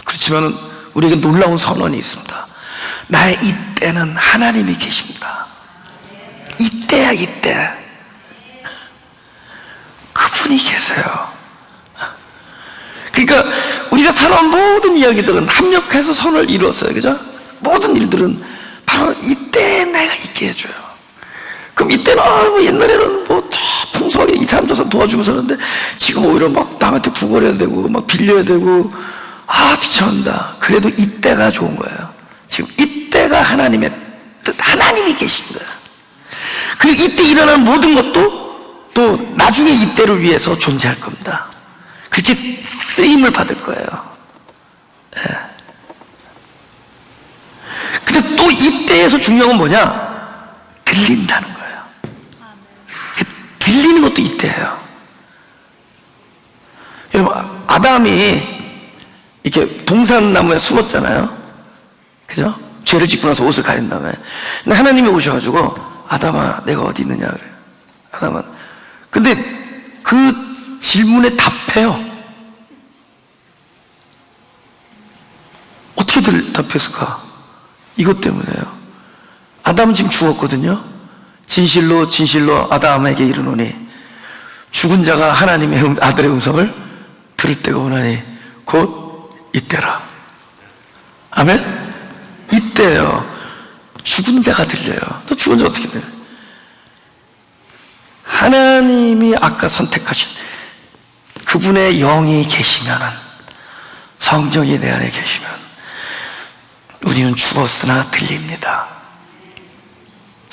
그렇지만은 우리에게 놀라운 선언이 있습니다. 나의 이때는 하나님이 계십니다. 이때야 이때. 그분이 계세요. 그러니까 우리가 살아온 모든 이야기들은 합력해서 선을 이루었어요. 그죠? 모든 일들은 바로 이때 내가 있게 해줘요. 그럼 이때는 뭐 옛날에는 뭐 다 풍성하게 이 사람 저 사람 도와주면서 하는데 지금 오히려 막 남한테 구걸해야 되고 막 빌려야 되고 비참합니다. 그래도 이때가 좋은 거예요. 지금 이때가 하나님의 뜻, 하나님이 계신 거예요. 그리고 이때 일어나는 모든 것도 또 나중에 이때를 위해서 존재할 겁니다. 그렇게 쓰임을 받을 거예요. 네. 근데 또 이때에서 중요한 건 뭐냐? 들린다는 거예요. 들리는 것도 이때예요. 여러분, 아담이 이렇게 동산나무에 숨었잖아요. 그죠? 죄를 짓고 나서 옷을 가린 다음에. 근데 하나님이 오셔가지고, 아담아, 내가 어디 있느냐 그래요. 아담아. 근데 그 질문에 답해요. 어떻게 답했을까? 이것 때문에요. 아담은 지금 죽었거든요. 진실로 진실로 아담에게 이르노니 죽은 자가 하나님의 아들의 음성을 들을 때가 오나니 곧 이때라. 아멘? 이때예요. 죽은 자가 들려요. 또 죽은 자 어떻게 들려요? 하나님이 아까 선택하신 그분의 영이 계시면은, 성령이 내 안에 계시면 우리는 죽었으나 들립니다.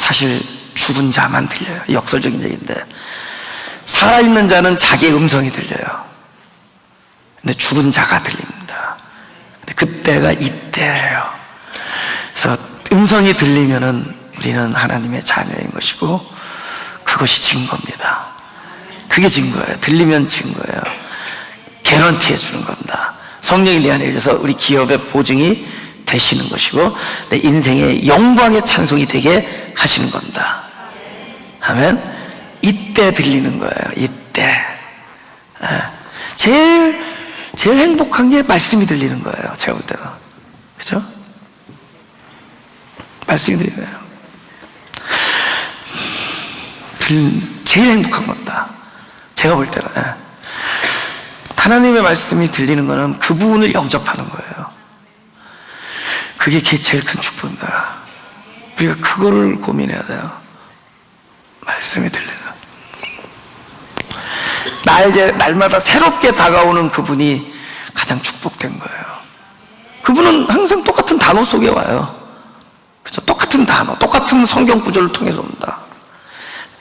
사실 죽은 자만 들려요. 역설적인 얘기인데, 살아있는 자는 자기의 음성이 들려요. 근데 죽은 자가 들립니다. 근데 그때가 이때예요. 그래서 음성이 들리면은 우리는 하나님의 자녀인 것이고, 그것이 증거입니다. 그게 증거예요. 들리면 증거예요. 개런티 해주는 겁니다. 성령이 내 안에 계셔서 우리 기업의 보증이 되시는 것이고, 내 인생의 영광의 찬송이 되게 하시는 겁니다. 아멘. 이때 들리는 거예요. 이때. 제일 행복한 게 말씀이 들리는 거예요. 제가 볼 때는. 그죠? 말씀이 들리는 거예요. 제일 행복한 겁니다. 제가 볼 때는. 하나님의 말씀이 들리는 거는 그 부분을 영접하는 거예요. 그게 제일 큰 축복입니다. 우리가 그거를 고민해야 돼요. 말씀이 들리는 거. 나에게 날마다 새롭게 다가오는 그분이 가장 축복된 거예요. 그분은 항상 똑같은 단어 속에 와요. 그죠? 똑같은 단어, 똑같은 성경 구절을 통해서 옵니다.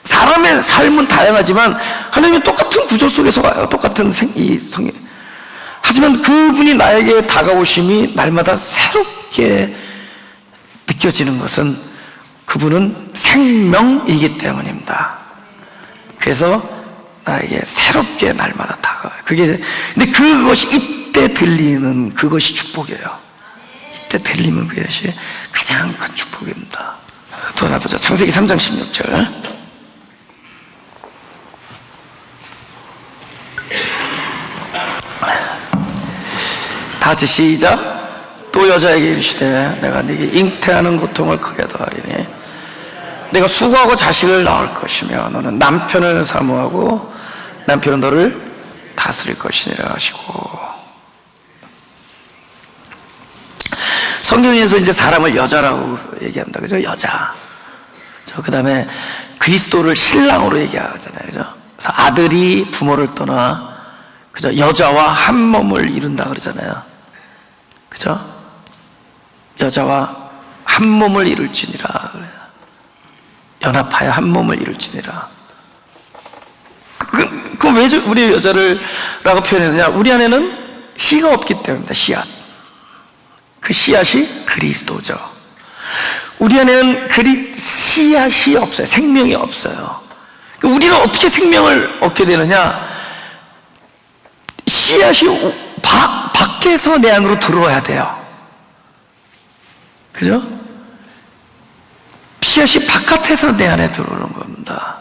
사람의 삶은 다양하지만 하나님은 똑같은 구조 속에서 와요. 똑같은 성경. 하지만 그분이 나에게 다가오심이 날마다 새롭게 느껴지는 것은 그분은 생명이기 때문입니다. 그래서 나에게 새롭게 날마다 다가와요. 근데 그것이 이때 들리는 그것이 축복이에요. 이때 들리면 그것이 가장 큰 축복입니다. 또 하나 보자. 창세기 3장 16절. 다 같이 시작. 또 여자에게 이르시되 내가 네게 잉태하는 고통을 크게 더하리니 내가 수고하고 자식을 낳을 것이며 너는 남편을 사모하고 남편은 너를 다스릴 것이니라 하시고, 성경에서 이제 사람을 여자라고 얘기한다. 그죠? 여자. 그 다음에 그리스도를 신랑으로 얘기하잖아요. 그죠? 그래서 아들이 부모를 떠나, 그죠? 여자와 한 몸을 이룬다 그러잖아요. 그죠? 여자와 한 몸을 이룰지니라. 연합하여 한 몸을 이룰지니라. 그럼 왜 우리 여자를 라고 표현했느냐? 우리 안에는 씨가 없기 때문입니다. 씨앗. 그 씨앗이 그리스도죠. 우리 안에는 씨앗이 없어요. 생명이 없어요. 우리는 어떻게 생명을 얻게 되느냐? 씨앗이 밖에서 내 안으로 들어와야 돼요. 그죠? 씨앗이 바깥에서 내 안에 들어오는 겁니다.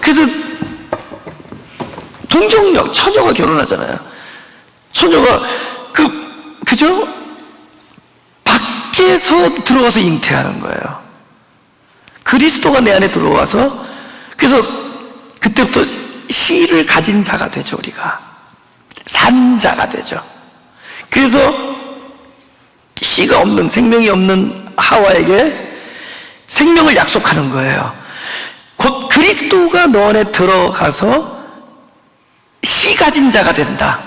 그래서 동정녀, 처녀가 결혼하잖아요. 처녀가 그죠? 밖에서 들어와서 잉태하는 거예요. 그리스도가 내 안에 들어와서, 그래서 그때부터 씨를 가진 자가 되죠. 우리가 산 자가 되죠. 그래서 씨가 없는, 생명이 없는 하와에게 생명을 약속하는 거예요. 곧 그리스도가 너 안에 들어가서 씨 가진 자가 된다.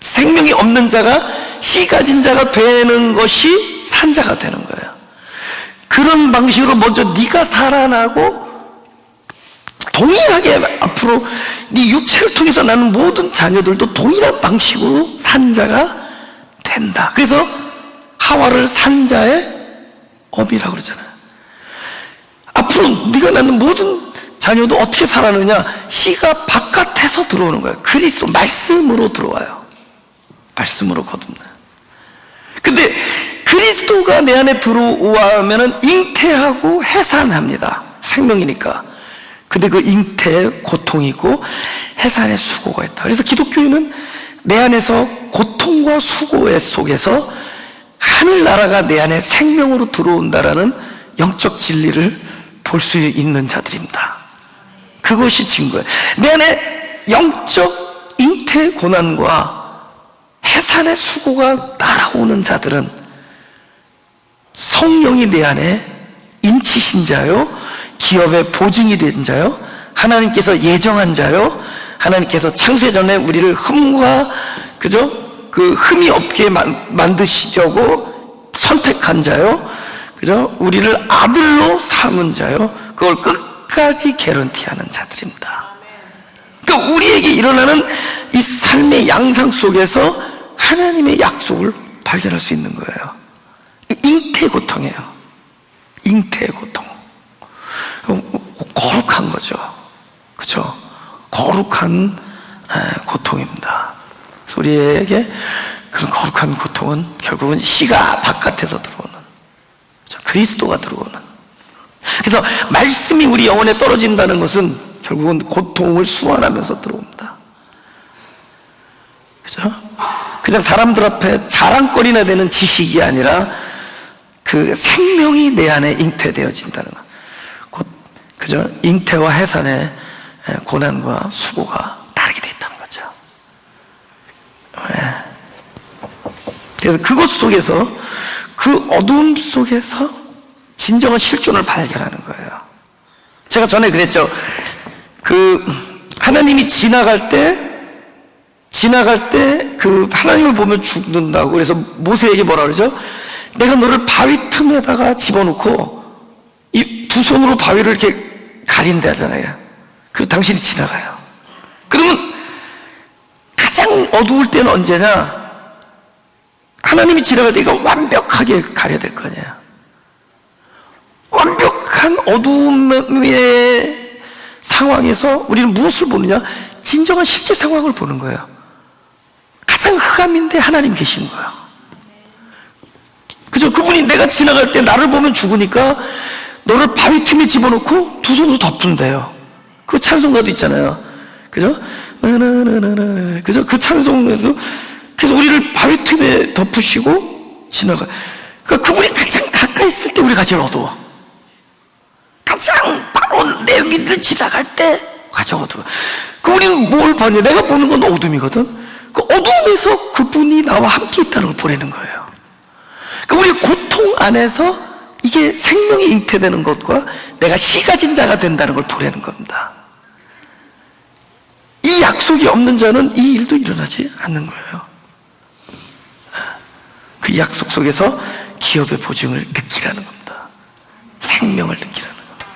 생명이 없는 자가 씨 가진 자가 되는 것이 산 자가 되는 거예요. 그런 방식으로 먼저 네가 살아나고 동일하게 앞으로 네 육체를 통해서 나는 모든 자녀들도 동일한 방식으로 산 자가 된다. 그래서 하와를 산 자의 어미라고 그러잖아요. 앞으로 네가 낳는 모든 자녀도 어떻게 살아느냐? 씨가 바깥에서 들어오는 거예요. 그리스도 말씀으로 들어와요. 말씀으로 거듭나요. 근데 그리스도가 내 안에 들어오면은 잉태하고 해산합니다. 생명이니까. 근데 그 잉태에 고통이 있고 해산의 수고가 있다. 그래서 기독교인은 내 안에서 고통과 수고의 속에서 하늘나라가 내 안에 생명으로 들어온다라는 영적 진리를 볼 수 있는 자들입니다. 그것이 증거예요. 내 안에 영적 잉태 고난과 해산의 수고가 따라오는 자들은 성령이 내 안에 인치신 자요, 기업의 보증이 된 자요, 하나님께서 예정한 자요, 하나님께서 창세전에 우리를 흠과 그죠? 그 흠이 없게 만드시려고 선택한 자요, 그죠? 우리를 아들로 삼은 자요, 그걸 끝까지 개런티하는 자들입니다. 그러니까 우리에게 일어나는 이 삶의 양상 속에서 하나님의 약속을 발견할 수 있는 거예요. 잉태의 고통이에요. 잉태의 고통. 거룩한 거죠. 그죠? 거룩한 고통입니다. 그래서 우리에게 그런 거룩한 고통은 결국은 씨가 바깥에서 들어오는, 그리스도가 들어오는. 그래서 말씀이 우리 영혼에 떨어진다는 것은 결국은 고통을 수완하면서 들어옵니다. 그죠? 그냥 사람들 앞에 자랑거리나 되는 지식이 아니라 그 생명이 내 안에 잉태되어진다는 것. 곧, 그죠? 잉태와 해산의 고난과 수고가 다르게 되어 있다는 거죠. 그래서 그것 속에서, 그 어두움 속에서 진정한 실존을 발견하는 거예요. 제가 전에 그랬죠. 하나님이 지나갈 때 그 하나님을 보면 죽는다고. 그래서 모세에게 뭐라 그러죠? 내가 너를 바위 틈에다가 집어넣고 이 두 손으로 바위를 이렇게 가린다 하잖아요. 그리고 당신이 지나가요. 그러면 가장 어두울 때는 언제냐? 하나님이 지나갈 때 이거 완벽하게 가려야 될 거 아니에요. 완벽한 어두움의 상황에서 우리는 무엇을 보느냐? 진정한 실제 상황을 보는 거예요. 가장 흑암인데 하나님 계신 거예요. 그죠? 그분이 내가 지나갈 때 나를 보면 죽으니까 너를 바위 틈에 집어넣고 두 손으로 덮는데요. 그 찬송가도 있잖아요. 그죠? 그죠? 그 찬송에도 그래서 우리를 바위 틈에 덮으시고 지나가. 그러니까 그분이 가장 가까이 있을 때 우리가 제일 어두워. 가장 바로 내 여기를 지나갈 때 가장 어두워. 그 우리는 뭘 봤냐? 내가 보는 건 어둠이거든. 그 어둠에서 그분이 나와 함께 있다는 걸 보내는 거예요. 그러니까 우리 고통 안에서 이게 생명이 잉태되는 것과 내가 씨 가진 자가 된다는 걸 보내는 겁니다. 이 약속이 없는 자는 이 일도 일어나지 않는 거예요. 그 약속 속에서 기업의 보증을 느끼라는 겁니다. 생명을 느끼라는 겁니다.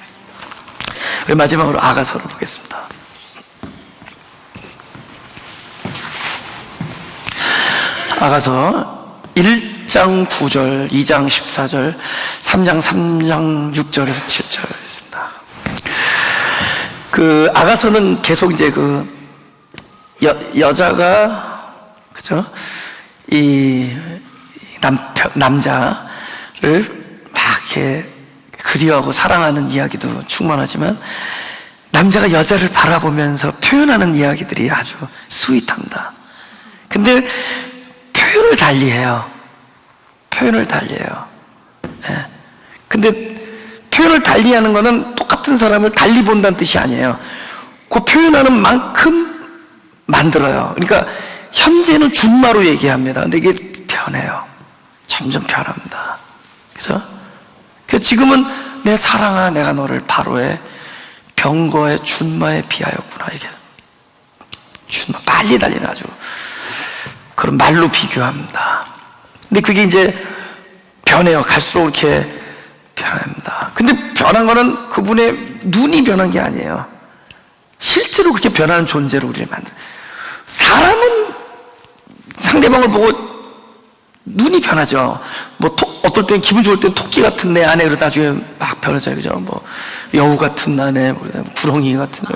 마지막으로 아가서를 보겠습니다. 아가서 1장 9절, 2장 14절, 3장 6절에서 7절 있습니다. 그 아가서는 계속 이제 여자가, 그죠? 이 남자를 막 이렇게 그리워하고 사랑하는 이야기도 충만하지만 남자가 여자를 바라보면서 표현하는 이야기들이 아주 스윗합니다. 근데 표현을 달리해요. 표현을 달리해요. 예. 근데 표현을 달리하는 거는 똑같은 사람을 달리 본다는 뜻이 아니에요. 그 표현하는 만큼 만들어요. 그러니까 현재는 준마로 얘기합니다. 근데 이게 변해요. 점점 변합니다. 그죠? 그래서 지금은 내 사랑아 내가 너를 바로의 병거의 준마에 비하였구나. 이게 준마 빨리 달리는 아주 그런 말로 비교합니다. 근데 그게 이제 변해요. 갈수록 이렇게 변합니다. 근데 변한 거는 그분의 눈이 변한 게 아니에요. 실제로 그렇게 변하는 존재로 우리를 만들어요. 사람은 상대방을 보고 눈이 변하죠. 뭐 어떨 땐 기분 좋을 땐 토끼 같은 내 아내, 그러다 나중에 막 변하잖아요. 그죠? 뭐 여우 같은 아내, 구렁이 같은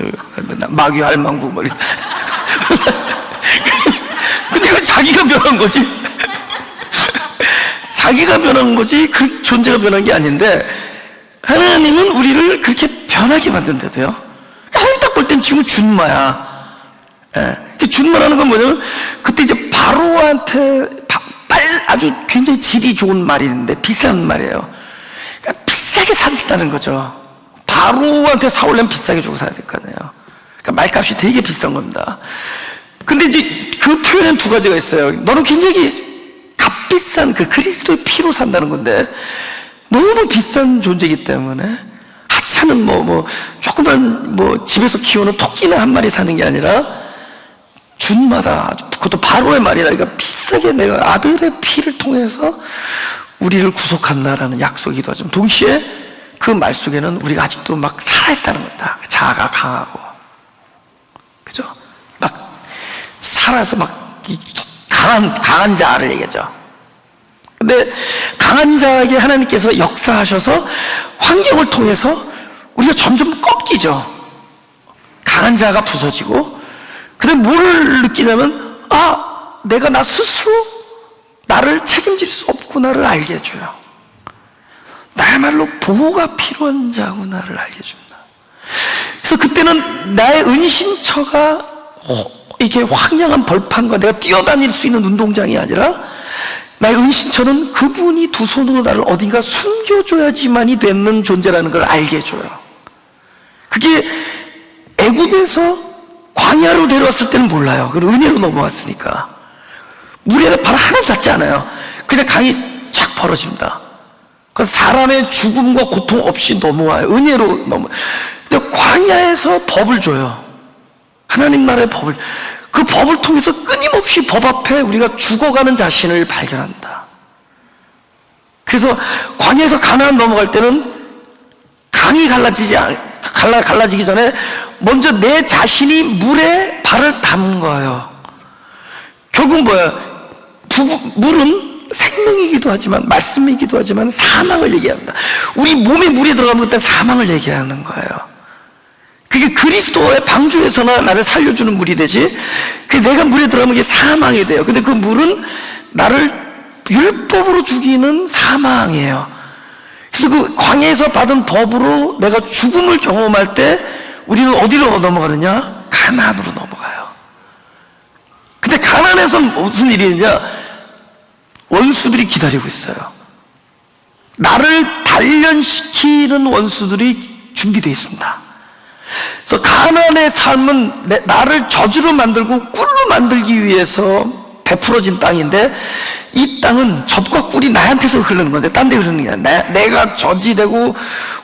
마귀 알망구 뭐 근데 그 자기가 변한 거지. 자기가 변한 거지 그 존재가 변한 게 아닌데 하나님은 우리를 그렇게 변하게 만든대도요. 하나님 딱 볼 땐 지금 준마야. 예. 준마라는 건 뭐냐면 그때 이제 바로한테 아주 굉장히 질이 좋은 말인데 비싼 말이에요. 그러니까 비싸게 샀다는 거죠. 바로한테 사오려면 비싸게 주고 사야 될 거 아니에요. 그러니까 말값이 되게 비싼 겁니다. 근데 이제 그 표현은 두 가지가 있어요. 너는 굉장히 값비싼 그 그리스도의 피로 산다는 건데 너무 비싼 존재이기 때문에 하찮은 조그만 집에서 키우는 토끼나 한 마리 사는 게 아니라 준마다, 그것도 바로의 말이다. 그러니까 비싸게 내가 아들의 피를 통해서 우리를 구속한다라는 약속이기도 하지만 동시에 그 말 속에는 우리가 아직도 막 살아있다는 겁니다. 자아가 강하고, 그죠? 막 살아서 막 강한 자아를 얘기하죠. 근데 강한 자에게 하나님께서 역사하셔서 환경을 통해서 우리가 점점 꺾이죠. 강한 자가 부서지고, 근데 뭘 느끼냐면, 내가 나 스스로 나를 책임질 수 없구나를 알게 해줘요. 나야말로 보호가 필요한 자구나를 알게 해줍니다. 그래서 그때는 나의 은신처가 이게 황량한 벌판과 내가 뛰어다닐 수 있는 운동장이 아니라 나의 은신처는 그분이 두 손으로 나를 어딘가 숨겨줘야지만이 되는 존재라는 걸 알게 해줘요. 그게 애굽에서 광야로 데려왔을 때는 몰라요. 그걸 은혜로 넘어왔으니까. 물에는 발 하나도 닿지 않아요. 그냥 강이 쫙 벌어집니다. 그 사람의 죽음과 고통 없이 넘어와요. 은혜로 넘어와요. 근데 광야에서 법을 줘요. 하나님 나라의 법을. 그 법을 통해서 끊임없이 법 앞에 우리가 죽어가는 자신을 발견한다. 그래서 광야에서 가나안 넘어갈 때는 강이 갈라지기 전에 먼저 내 자신이 물에 발을 담가요. 결국 뭐야? 물은 생명이기도 하지만, 말씀이기도 하지만 사망을 얘기합니다. 우리 몸에 물이 들어가면 그때 사망을 얘기하는 거예요. 그게 그리스도의 방주에서나 나를 살려주는 물이 되지, 내가 물에 들어가면 이게 사망이 돼요. 근데 그 물은 나를 율법으로 죽이는 사망이에요. 그래서 그 광야에서 받은 법으로 내가 죽음을 경험할 때 우리는 어디로 넘어가느냐? 가나안으로 넘어가요. 근데 가나안에서 무슨 일이 있냐? 원수들이 기다리고 있어요. 나를 단련시키는 원수들이 준비되어 있습니다. 그래서 가나안의 삶은 나를 저주로 만들고 꿀로 만들기 위해서 베풀어진 땅인데, 이 땅은 젖과 꿀이 나한테서 흐르는 건데 딴 데 흐르는 게 아니라 내가 젖이 되고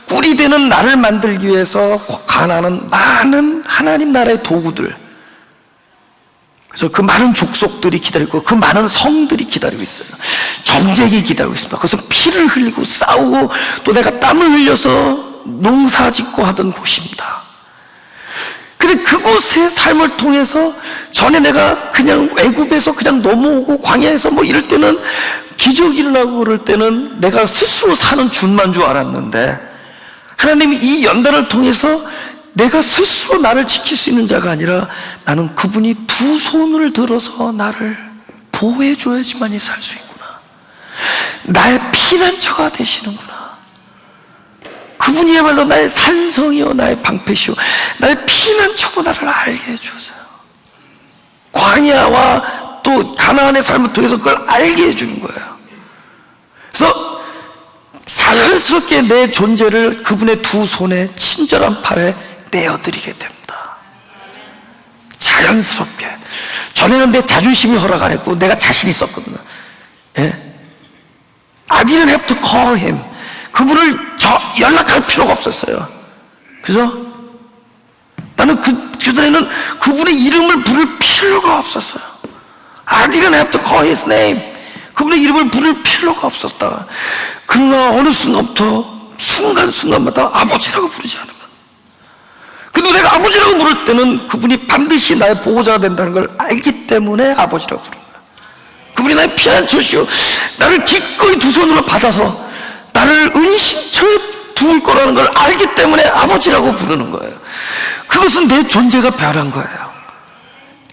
꿀이 되는 나를 만들기 위해서 가나안은 많은 하나님 나라의 도구들, 그래서 그 많은 족속들이 기다리고 그 많은 성들이 기다리고 있어요. 전쟁이 기다리고 있습니다. 그래서 피를 흘리고 싸우고 또 내가 땀을 흘려서 농사 짓고 하던 곳입니다. 근데 그곳의 삶을 통해서 전에 내가 그냥 애굽에서 그냥 넘어오고 광야에서 뭐 이럴 때는 기적이 일어나고 그럴 때는 내가 스스로 사는 줄만 줄 알았는데, 하나님이 이 연단을 통해서 내가 스스로 나를 지킬 수 있는 자가 아니라 나는 그분이 두 손을 들어서 나를 보호해줘야지만이 살 수 있구나. 나의 피난처가 되시는구나. 그분이야말로 나의 산성이요 나의 방패시요 나의 피난처고 나를 알게 해주세요. 광야와 또 가나안의 삶을 통해서 그걸 알게 해주는 거예요. 그래서 자연스럽게 내 존재를 그분의 두 손에 친절한 팔에 내어드리게 됩니다. 자연스럽게. 전에는 내 자존심이 허락 안 했고 내가 자신 있었거든요. 예? I didn't have to call him. 그분을 연락할 필요가 없었어요. 그죠? 나는 그전에는 그분의 이름을 부를 필요가 없었어요. I didn't have to call his name. 그분의 이름을 부를 필요가 없었다. 그러나 어느 순간부터 순간마다 아버지라고 부르지 않으면, 근데 내가 아버지라고 부를 때는 그분이 반드시 나의 보호자가 된다는 걸 알기 때문에 아버지라고 부르는 거야. 그분이 나의 피난처시오, 나를 기꺼이 두 손으로 받아서 나를 은신처에 두을 거라는 걸 알기 때문에 아버지라고 부르는 거예요. 그것은 내 존재가 변한 거예요.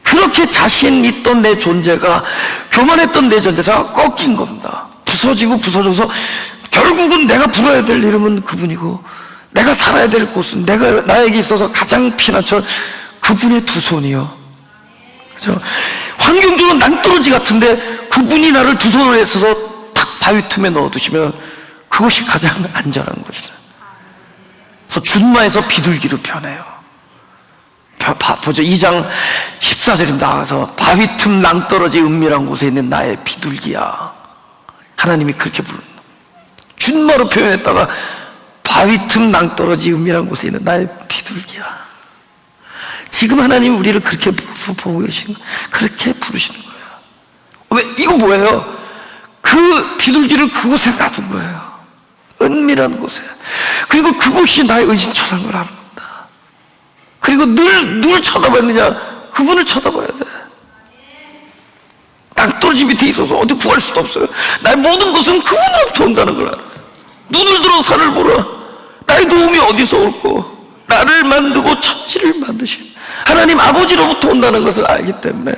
그렇게 자신 있던 내 존재가, 교만했던 내 존재가 꺾인 겁니다. 부서져서 결국은 내가 불러야 될 이름은 그분이고, 내가 살아야 될 곳은, 내가 나에게 있어서 가장 피난처 그분의 두 손이요. 그죠? 환경적으로 낭떠러지 같은데 그분이 나를 두 손으로 해서 탁 바위 틈에 넣어두시면 그것이 가장 안전한 곳이다. 그래서 준마에서 비둘기로 변해요. 보죠. 2장 14절에 나가서 바위 틈 낭떠러지 은밀한 곳에 있는 나의 비둘기야. 하나님이 그렇게 부릅니다. 준마로 표현했다가 바위 틈 낭떠러지 은밀한 곳에 있는 나의 비둘기야. 지금 하나님이 우리를 그렇게 보고 계신 거예요. 그렇게 부르시는 거예요. 왜? 이거 뭐예요? 그 그 비둘기를 그곳에 놔둔 거예요. 은밀한 곳에. 그리고 그곳이 나의 의진처라는 걸 아는 겁니다. 그리고 늘 쳐다봤느냐? 그분을 쳐다봐야 돼. 땅떨어지 밑에 있어서 어디 구할 수도 없어요. 나의 모든 것은 그분으로부터 온다는 걸 알아요. 눈을 들어 산을 보라. 나의 도움이 어디서 올고, 나를 만들고 천지를 만드신 하나님 아버지로부터 온다는 것을 알기 때문에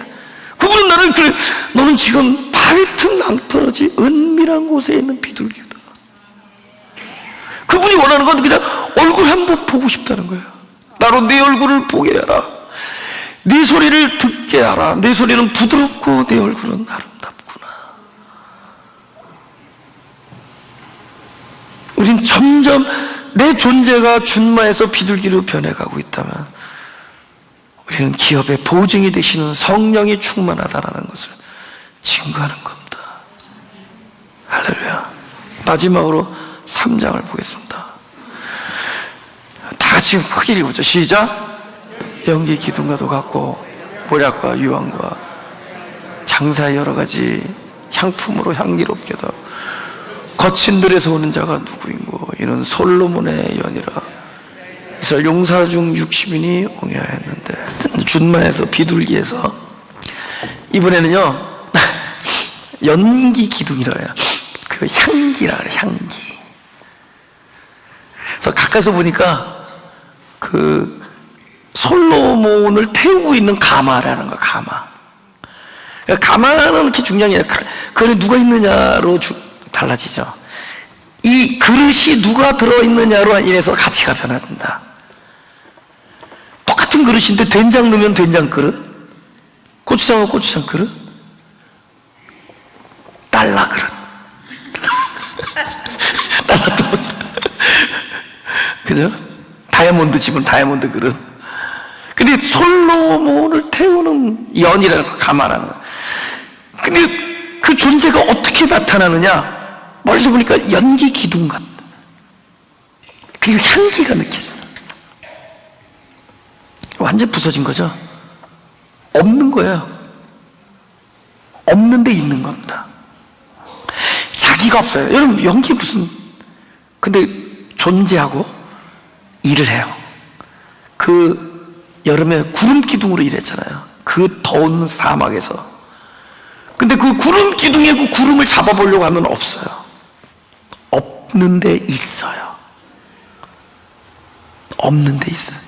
그분은 나를 그래, 너는 지금 발틈 낭떠러지 은밀한 곳에 있는 비둘기다. 그분이 원하는 건 그냥 얼굴 한번 보고 싶다는 거예요. 나로 내 얼굴을 보게 하라. 네 소리를 듣게 하라. 내 소리는 부드럽고 내 얼굴은 아름답구나. 우린 점점 내 존재가 준마에서 비둘기로 변해가고 있다면 우리는 기업의 보증이 되시는 성령이 충만하다는 것을 증거하는 겁니다. 할렐루야. 마지막으로 3장을 보겠습니다. 다 같이 크게 읽어보죠. 시작. 연기 기둥과도 같고 모략과 유황과 장사의 여러 가지 향품으로 향기롭게도 하고 거친 들에서 오는 자가 누구인고 이는 솔로몬의 연이라. 이스라엘 용사 중 60인이 옹야했는데 준마에서 비둘기에서 이번에는요 연기 기둥이라 해요. 그 향기라 그래. 향기. 그래서 가까이서 보니까 그 솔로몬을 태우고 있는 가마라는 거야. 가마. 그러니까 가마는 그렇게 중요한 게 아니라 그 안에 누가 있느냐로 달라지죠. 이 그릇이 누가 들어있느냐로 인해서 가치가 변화된다. 똑같은 그릇인데 된장 넣으면 된장 그릇, 고추장 넣으면 고추장 그릇, 달러 그릇. 달러 또 뭐죠? 그죠? 다이아몬드 집은 다이아몬드 그릇. 근데 솔로몬을 태우는 연이라는 거, 가마라는 거. 근데 그 존재가 어떻게 나타나느냐? 멀리서 보니까 연기 기둥 같다. 그리고 향기가 느껴져. 완전 부서진 거죠. 없는 거예요. 없는데 있는 겁니다. 자기가 없어요. 여러분 연기 무슨, 근데 존재하고 일을 해요. 그 여름에 구름 기둥으로 일했잖아요. 그 더운 사막에서. 근데 그 구름 기둥에 그 구름을 잡아보려고 하면 없어요. 없는데 있어요. 없는데 있어요.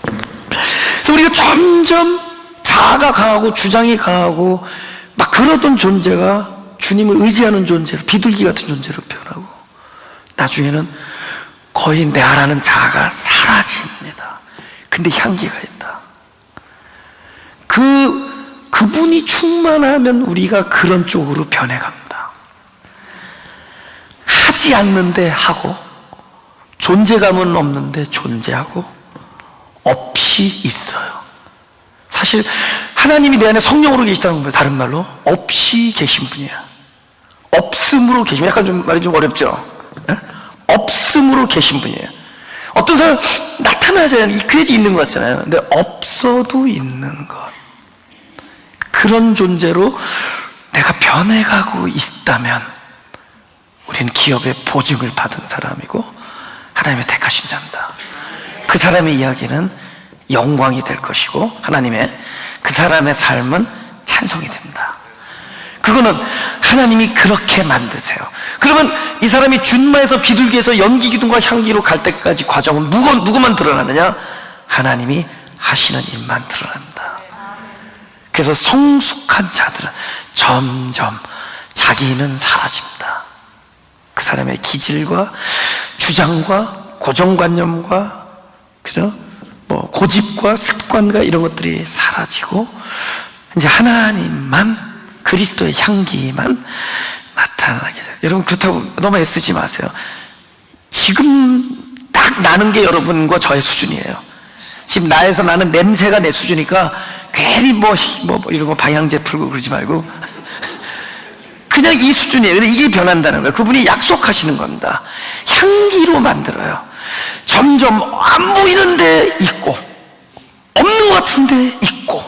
그래서 우리가 점점 자아가 강하고 주장이 강하고 막 그러던 존재가 주님을 의지하는 존재로, 비둘기 같은 존재로 변하고 나중에는 거의 내라는 자아가 사라집니다. 근데 향기가 있다. 그분이 충만하면 우리가 그런 쪽으로 변해갑니다. 하지 않는데 하고, 존재감은 없는데 존재하고, 없이 있어요. 사실 하나님이 내 안에 성령으로 계시다는 거예요. 다른 말로 없이 계신 분이야. 없음으로 계시면, 약간 좀 말이 좀 어렵죠? 네? 없음으로 계신 분이에요. 어떤 사람 나타나잖아요. 그래야지 있는 것 같잖아요. 근데 없어도 있는 것, 그런 존재로 내가 변해가고 있다면 우리는 기업의 보증을 받은 사람이고 하나님의 택하신 자입니다. 그 사람의 이야기는 영광이 될 것이고 하나님의 그 사람의 삶은 찬송이 됩니다. 그거는 하나님이 그렇게 만드세요. 그러면 이 사람이 준마에서 비둘기에서 연기 기둥과 향기로 갈 때까지 과정은 누구만 드러나느냐? 하나님이 하시는 일만 드러납니다. 그래서 성숙한 자들은 점점 자기는 사라집니다. 그 사람의 기질과 주장과 고정관념과, 그죠? 뭐 고집과 습관과 이런 것들이 사라지고 이제 하나님만, 그리스도의 향기만 나타나게 돼요. 여러분 그렇다고 너무 애쓰지 마세요. 지금 딱 나는 게 여러분과 저의 수준이에요. 지금 나에서 나는 냄새가 내 수준이니까 괜히 뭐 이런 거 방향제 풀고 그러지 말고 그냥 이 수준이에요. 근데 이게 변한다는 거예요. 그분이 약속하시는 겁니다. 향기로 만들어요. 점점 안 보이는데 있고, 없는 것 같은데 있고,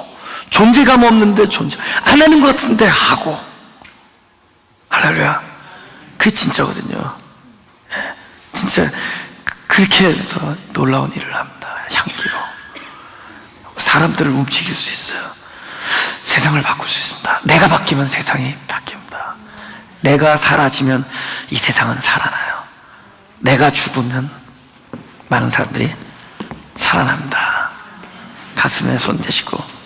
존재감 없는데 존재 안 하는 것 같은데 하고, 할렐루야. 그게 진짜거든요. 예, 진짜 그렇게 해서 놀라운 일을 합니다. 향기로 사람들을 움직일 수 있어요. 세상을 바꿀 수 있습니다. 내가 바뀌면 세상이 바뀝니다. 내가 사라지면 이 세상은 살아나요. 내가 죽으면 많은 사람들이 살아납니다. 가슴에 손 대시고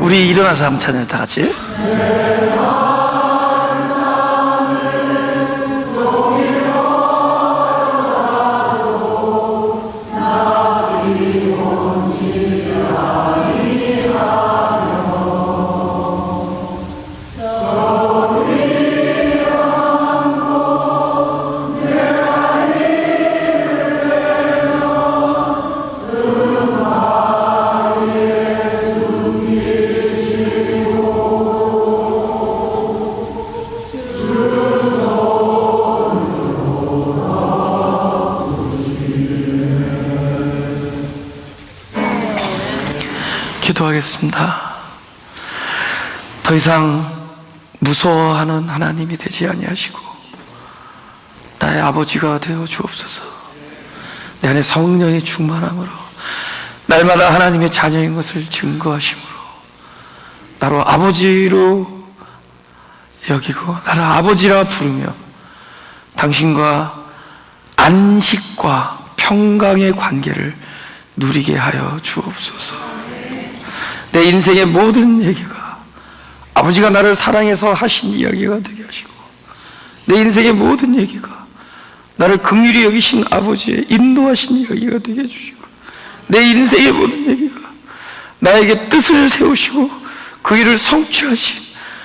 우리 일어나서 한번 찬양해 다 같이. 기도하겠습니다. 더 이상 무서워하는 하나님이 되지 아니하시고 나의 아버지가 되어 주옵소서. 내 안에 성령의 충만함으로 날마다 하나님의 자녀인 것을 증거하심으로 나로 아버지로 여기고 나를 아버지라 부르며 당신과 안식과 평강의 관계를 누리게 하여 주옵소서. 내 인생의 모든 얘기가 아버지가 나를 사랑해서 하신 이야기가 되게 하시고 내 인생의 모든 얘기가 나를 긍휼히 여기신 아버지의 인도하신 이야기가 되게 해주시고 내 인생의 모든 얘기가 나에게 뜻을 세우시고 그 일을 성취하신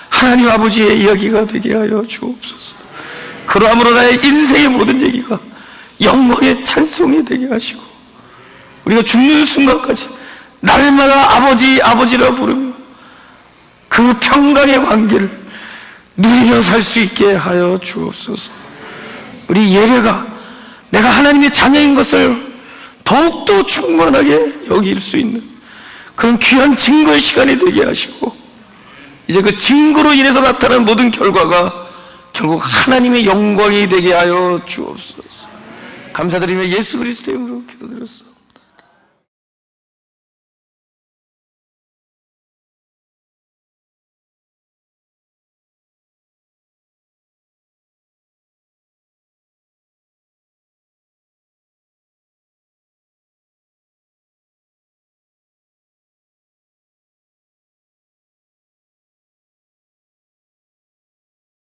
하나님 아버지의 이야기가 되게 하여 주옵소서. 그러함으로 나의 인생의 모든 얘기가 영광의 찬송이 되게 하시고 우리가 죽는 순간까지 날마다 아버지 아버지라 부르며 그 평강의 관계를 누리며 살 수 있게 하여 주옵소서. 우리 예배가 내가 하나님의 자녀인 것을 더욱더 충만하게 여길 수 있는 그런 귀한 증거의 시간이 되게 하시고 이제 그 증거로 인해서 나타나는 모든 결과가 결국 하나님의 영광이 되게 하여 주옵소서. 감사드리며 예수 그리스도의 이름으로 기도드렸습니다.